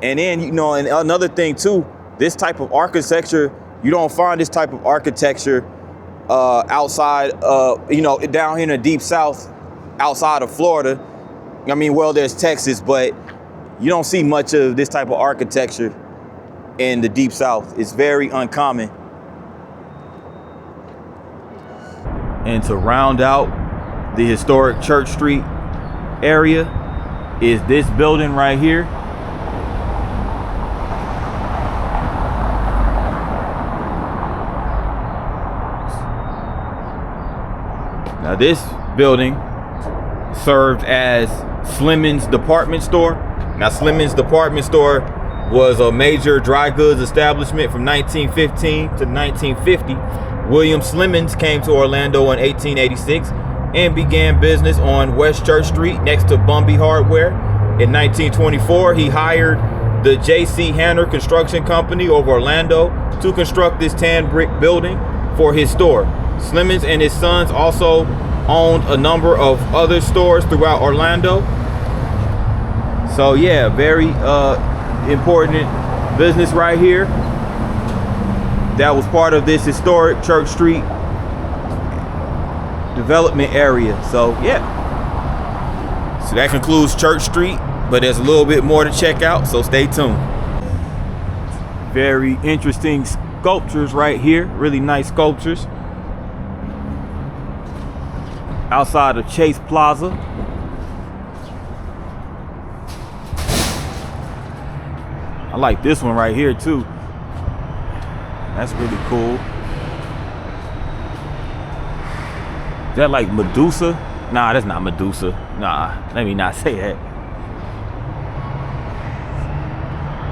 And then, you know, and another thing too, this type of architecture, you don't find this type of architecture outside, you know, down here in the deep South, outside of Florida. I mean, well, there's Texas, but you don't see much of this type of architecture in the deep South. It's very uncommon. And to round out the historic Church Street area is this building right here. Now this building served as Slimmen's department store. Now Slimmen's department store was a major dry goods establishment from 1915 to 1950. William Slimmen's came to Orlando in 1886 and began business on West Church Street next to Bumby Hardware. In 1924, he hired the J.C. Hanner Construction Company of Orlando to construct this tan brick building for his store. Slimmen's and his sons also owned a number of other stores throughout Orlando. So yeah, very important business right here. That was part of this historic Church Street development area. So yeah, so that concludes Church Street, but there's a little bit more to check out, so stay tuned. Very interesting sculptures right here, really nice sculptures outside of Chase Plaza. like this one right here too. That's really cool. Is that like Medusa? Nah, that's not Medusa. Nah, let me not say that.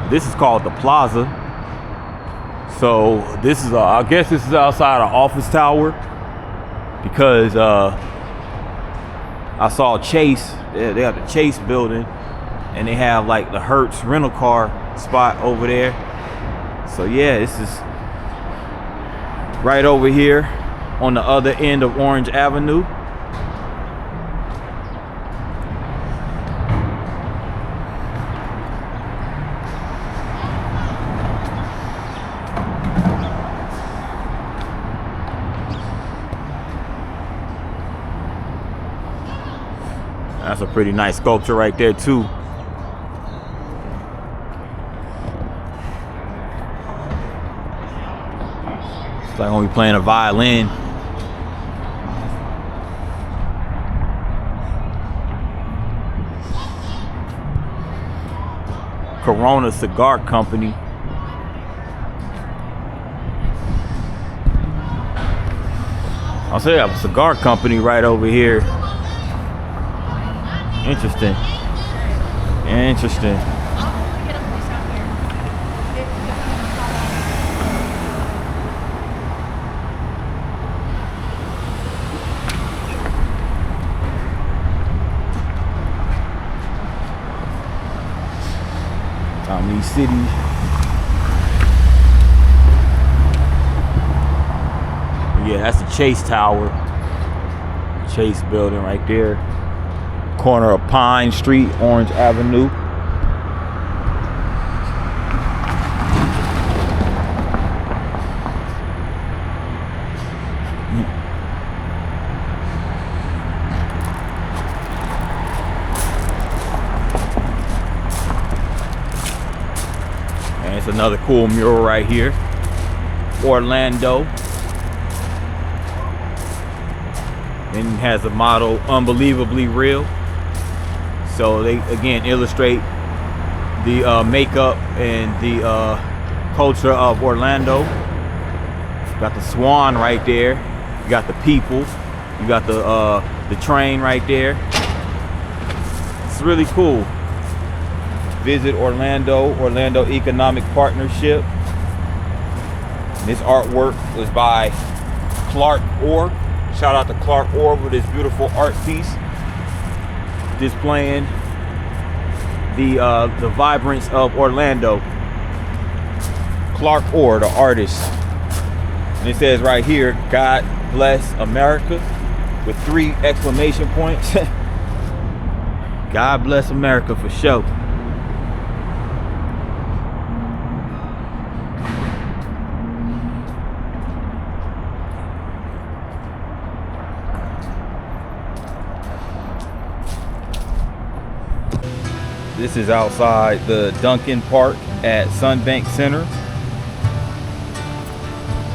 This is called the Plaza. So this is, I guess this is outside an office tower, because I saw Chase. They have the Chase building, and they have like the Hertz rental car spot over there. So yeah, this is right over here on the other end of Orange Avenue. That's a pretty nice sculpture right there too. It's like when we playing a violin. Corona Cigar Company. I'll say I have a cigar company right over here. Interesting. Interesting. Tommy City. Yeah, that's the Chase Tower. Chase building right there. Corner of Pine Street, Orange Avenue. And it's another cool mural right here. Orlando. And it has a motto, unbelievably real. So they again illustrate the makeup and the culture of Orlando. You got the swan right there. You got the people. You got the train right there. It's really cool. Visit Orlando Economic Partnership. And this artwork was by Clark Orr. Shout out to Clark Orr with this beautiful art piece, displaying the vibrance of Orlando. Clark Orr, the artist. And it says right here, God bless America, with 3 exclamation points. God bless America for sure. This is outside the Duncan Park at Sunbank Center.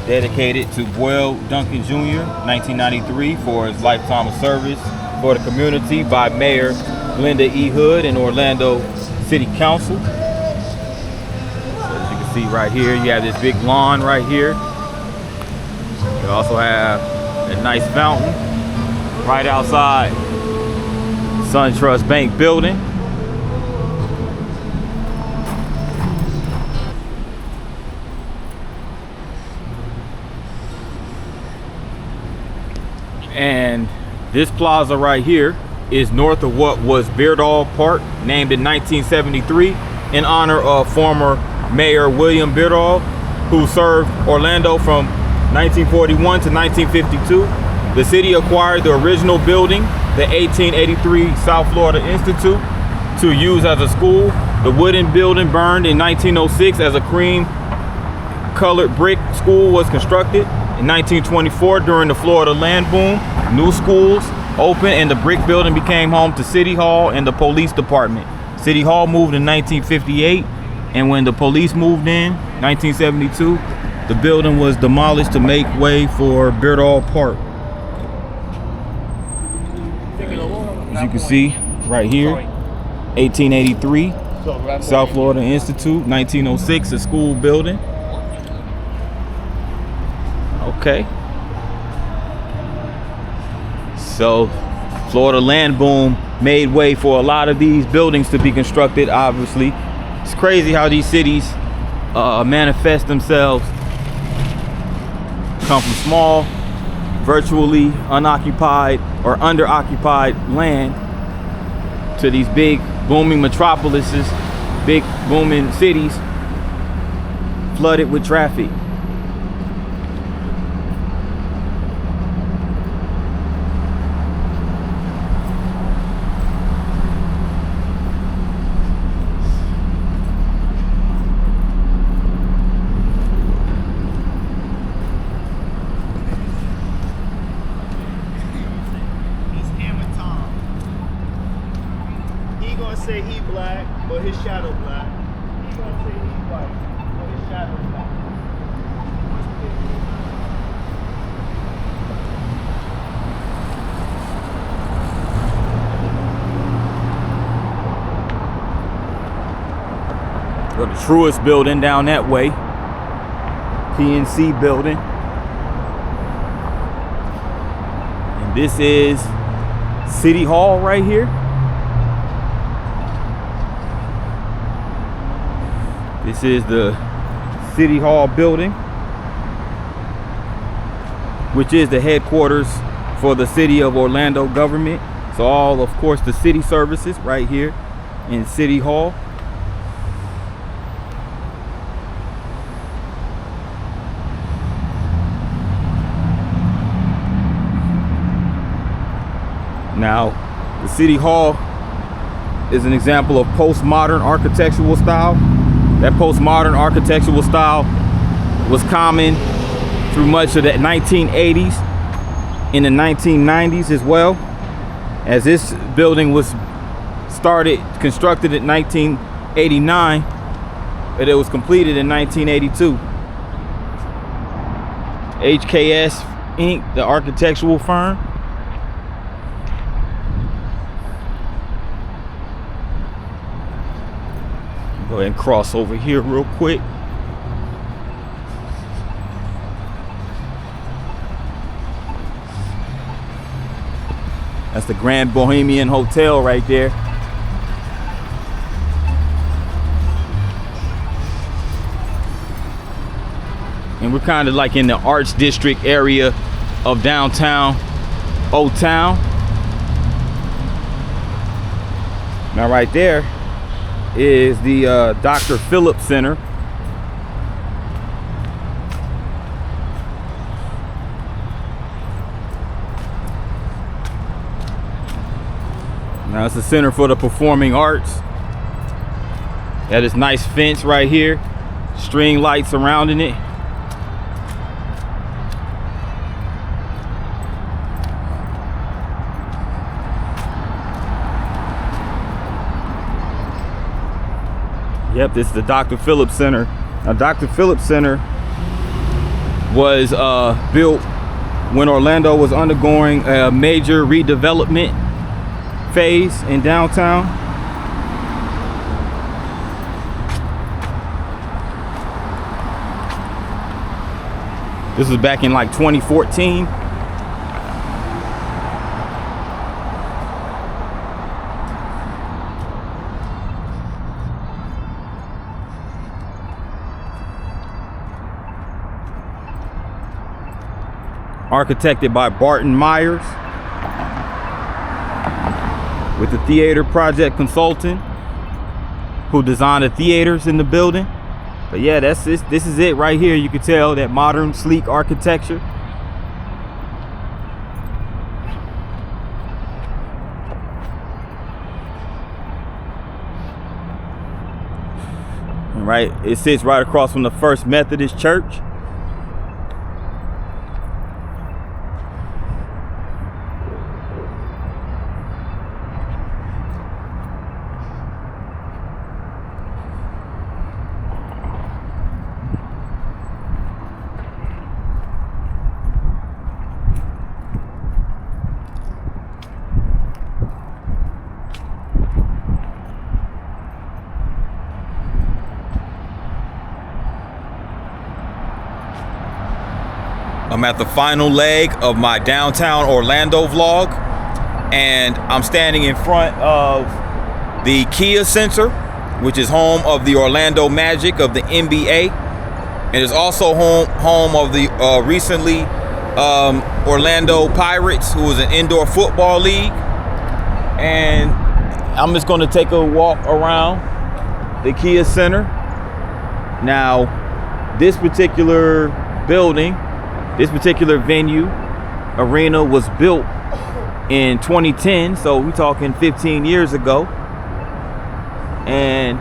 Dedicated to Boyle Duncan Jr., 1993, for his lifetime of service for the community by Mayor Glenda E. Hood and Orlando City Council. So as you can see right here, you have this big lawn right here. You also have a nice fountain right outside SunTrust Bank building. And this plaza right here is north of what was Beardall Park, named in 1973 in honor of former Mayor William Beardall, who served Orlando from 1941 to 1952. The city acquired the original building, the 1883 South Florida Institute, to use as a school. The wooden building burned in 1906 as a cream-colored brick school was constructed. In 1924, during the Florida land boom, new schools opened and the brick building became home to City Hall and the police department. City Hall moved in 1958, and when the police moved in 1972, the building was demolished to make way for Beardall Park. As you can see right here, 1883 South Florida Institute, 1906, a school building. Okay. So, Florida land boom made way for a lot of these buildings to be constructed, obviously. It's crazy how these cities manifest themselves. Come from small, virtually unoccupied or underoccupied land to these big booming metropolises, big booming cities flooded with traffic. Say he black, but his shadow black. He gonna say he white, but his shadow black. Go to Truist building down that way. PNC building. And this is City Hall right here. This is the City Hall building, which is the headquarters for the city of Orlando government. So all, of course, the city services right here in City Hall. Now, the City Hall is an example of postmodern architectural style. That postmodern architectural style was common through much of the 1980s, in the 1990s as well, as this building was constructed in 1989, but it was completed in 1982. HKS Inc., the architectural firm. Go ahead and cross over here real quick. That's the Grand Bohemian Hotel right there. And we're kind of like in the Arts District area of downtown Old Town. Now right there is the Dr. Phillips Center. Now it's a center for the performing arts. Got this nice fence right here, string lights surrounding it. Yep, this is the Dr. Phillips Center. Now, Dr. Phillips Center was built when Orlando was undergoing a major redevelopment phase in downtown. This was back in like 2014. Architected by Barton Myers with the theater project consultant who designed the theaters in the building. But yeah, that's this is it right here. You can tell that modern, sleek architecture. Right, it sits right across from the First Methodist Church. I'm at the final leg of my downtown Orlando vlog, and I'm standing in front of the Kia Center, which is home of the Orlando Magic of the NBA, and is also home of the recently Orlando Pirates, who is an indoor football league. And I'm just going to take a walk around the Kia Center. Now, this particular building, this particular venue, arena, was built in 2010, so we're talking 15 years ago. And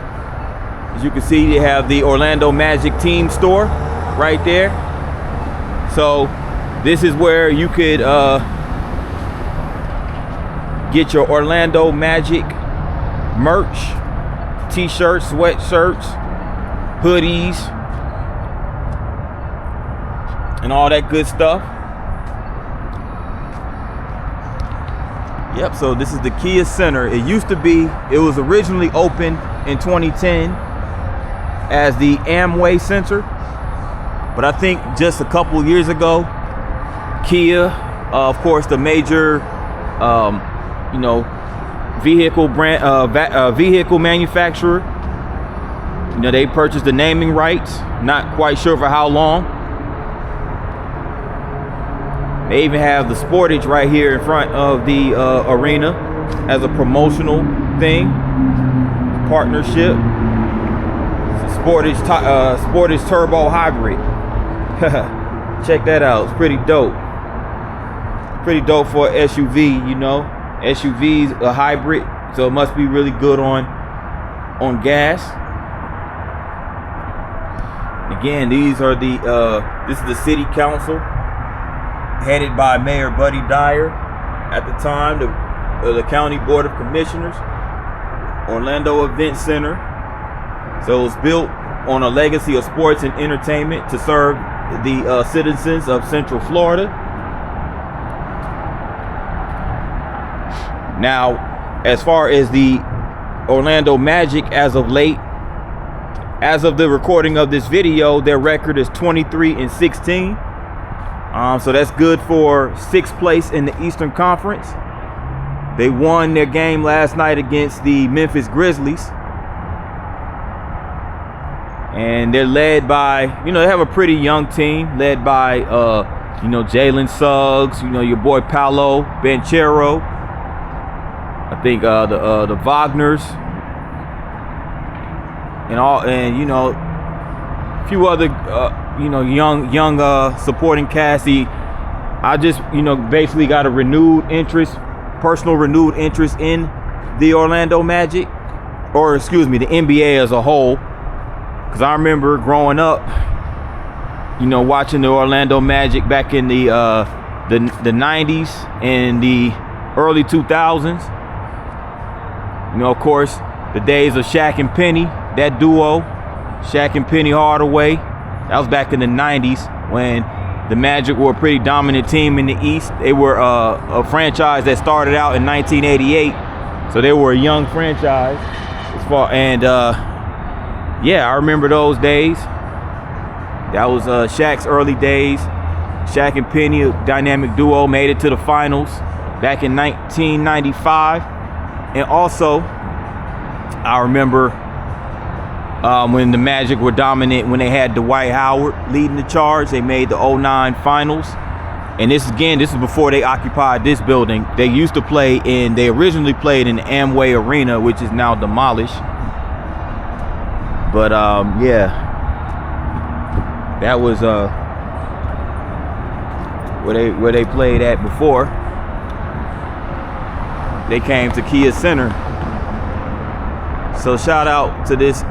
as you can see, they have the Orlando Magic team store right there. So this is where you could get your Orlando Magic merch, t-shirts, sweatshirts, hoodies, and all that good stuff. Yep, so this is the Kia Center. It was originally opened in 2010 as the Amway Center, but I think just a couple years ago, Kia, of course, the major, vehicle manufacturer, they purchased the naming rights. Not quite sure for how long. They even have the Sportage right here in front of the arena as a promotional thing, partnership. It's a Sportage Turbo Hybrid. Check that out. It's pretty dope. Pretty dope for an SUV, SUV's a hybrid, so it must be really good on gas. Again, these are this is the city council, headed by Mayor Buddy Dyer. At the time, the County Board of Commissioners, Orlando Event Center. So it was built on a legacy of sports and entertainment to serve the citizens of Central Florida. Now, as far as the Orlando Magic as of late, as of the recording of this video, their record is 23-16. So that's good for 6th place in the Eastern Conference. They won their game last night against the Memphis Grizzlies. And they're led by, they have a pretty young team led by, Jalen Suggs, your boy Paolo Banchero. I think the Wagners and a few other young supporting cast. I just basically got a personal renewed interest in the Orlando Magic, or excuse me, the NBA as a whole, because I remember growing up, watching the Orlando Magic back in the 90s and the early 2000s. Of course, the days of Shaq and Penny, that duo, Shaq and Penny Hardaway. That was back in the 90s when the Magic were a pretty dominant team in the East. They were a franchise that started out in 1988, so they were a young franchise. I remember those days. That was Shaq's early days. Shaq and Penny, a dynamic duo, made it to the finals back in 1995. And also, I remember when the Magic were dominant, when they had Dwight Howard leading the charge. They made the 2009 finals. And this is before they occupied this building. They originally played in the Amway Arena, which is now demolished. But that was where they played at before they came to Kia Center. So shout out to this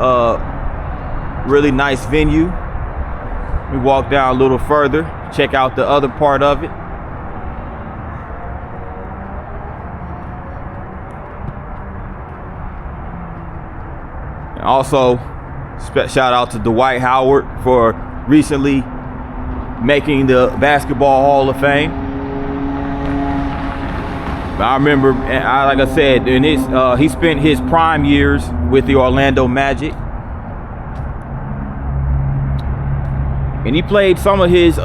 really nice venue. We walk down a little further, check out the other part of it. And also, shout out to Dwight Howard for recently making the Basketball Hall of Fame. I remember, like I said, he spent his prime years with the Orlando Magic. And And he played some of his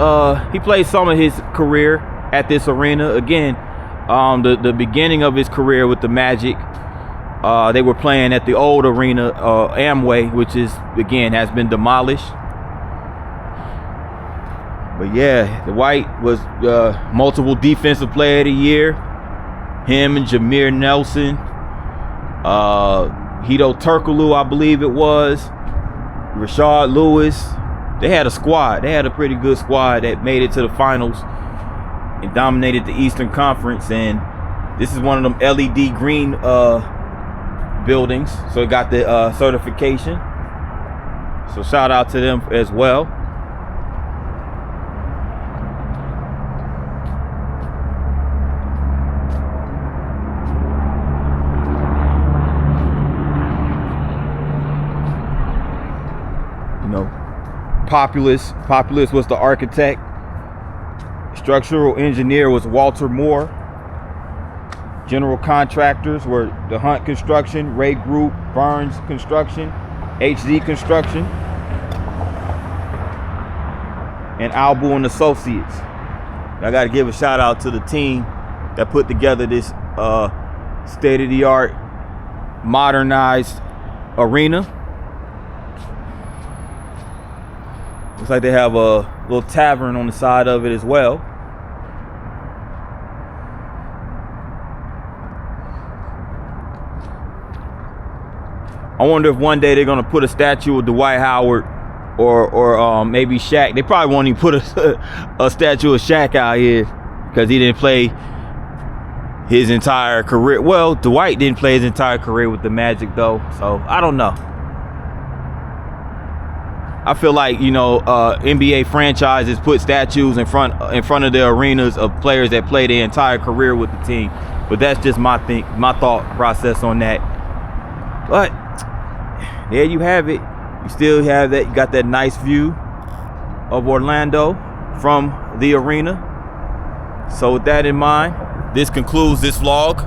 career at this arena. Again, the beginning of his career with the Magic. They were playing at the old arena, Amway, which has been demolished. But yeah, Dwight was multiple Defensive Player of the Year. Him and Jameer Nelson, Hedo Turkoglu, I believe it was, Rashard Lewis. They had a squad. They had a pretty good squad that made it to the finals and dominated the Eastern Conference. And this is one of them LED green buildings, so it got the certification. So shout out to them as well. Populous was the architect. Structural engineer was Walter Moore. General contractors were the Hunt Construction, Ray Group, Burns Construction, HD Construction, and Albu and Associates. I got to give a shout out to the team that put together this state-of-the-art, modernized arena. Looks like they have a little tavern on the side of it as well. I wonder if one day they're gonna put a statue of Dwight Howard or maybe Shaq. They probably won't even put a statue of Shaq out here because he didn't play his entire career. Well, Dwight didn't play his entire career with the Magic though, so I don't know. I feel like, NBA franchises put statues in front of their arenas of players that play their entire career with the team. But that's just my thought process on that. But there you have it. You still have that. You got that nice view of Orlando from the arena. So with that in mind, this concludes this vlog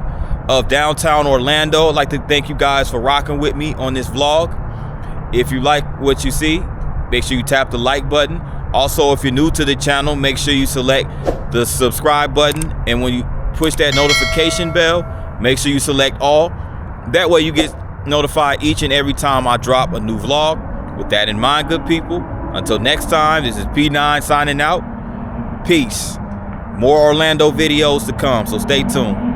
of downtown Orlando. I'd like to thank you guys for rocking with me on this vlog. If you like what you see, make sure you tap the like button. Also, if you're new to the channel, make sure you select the subscribe button. And when you push that notification bell, make sure you select all. That way you get notified each and every time I drop a new vlog. With that in mind, good people, until next time, this is P9 signing out. Peace. More Orlando videos to come, so stay tuned.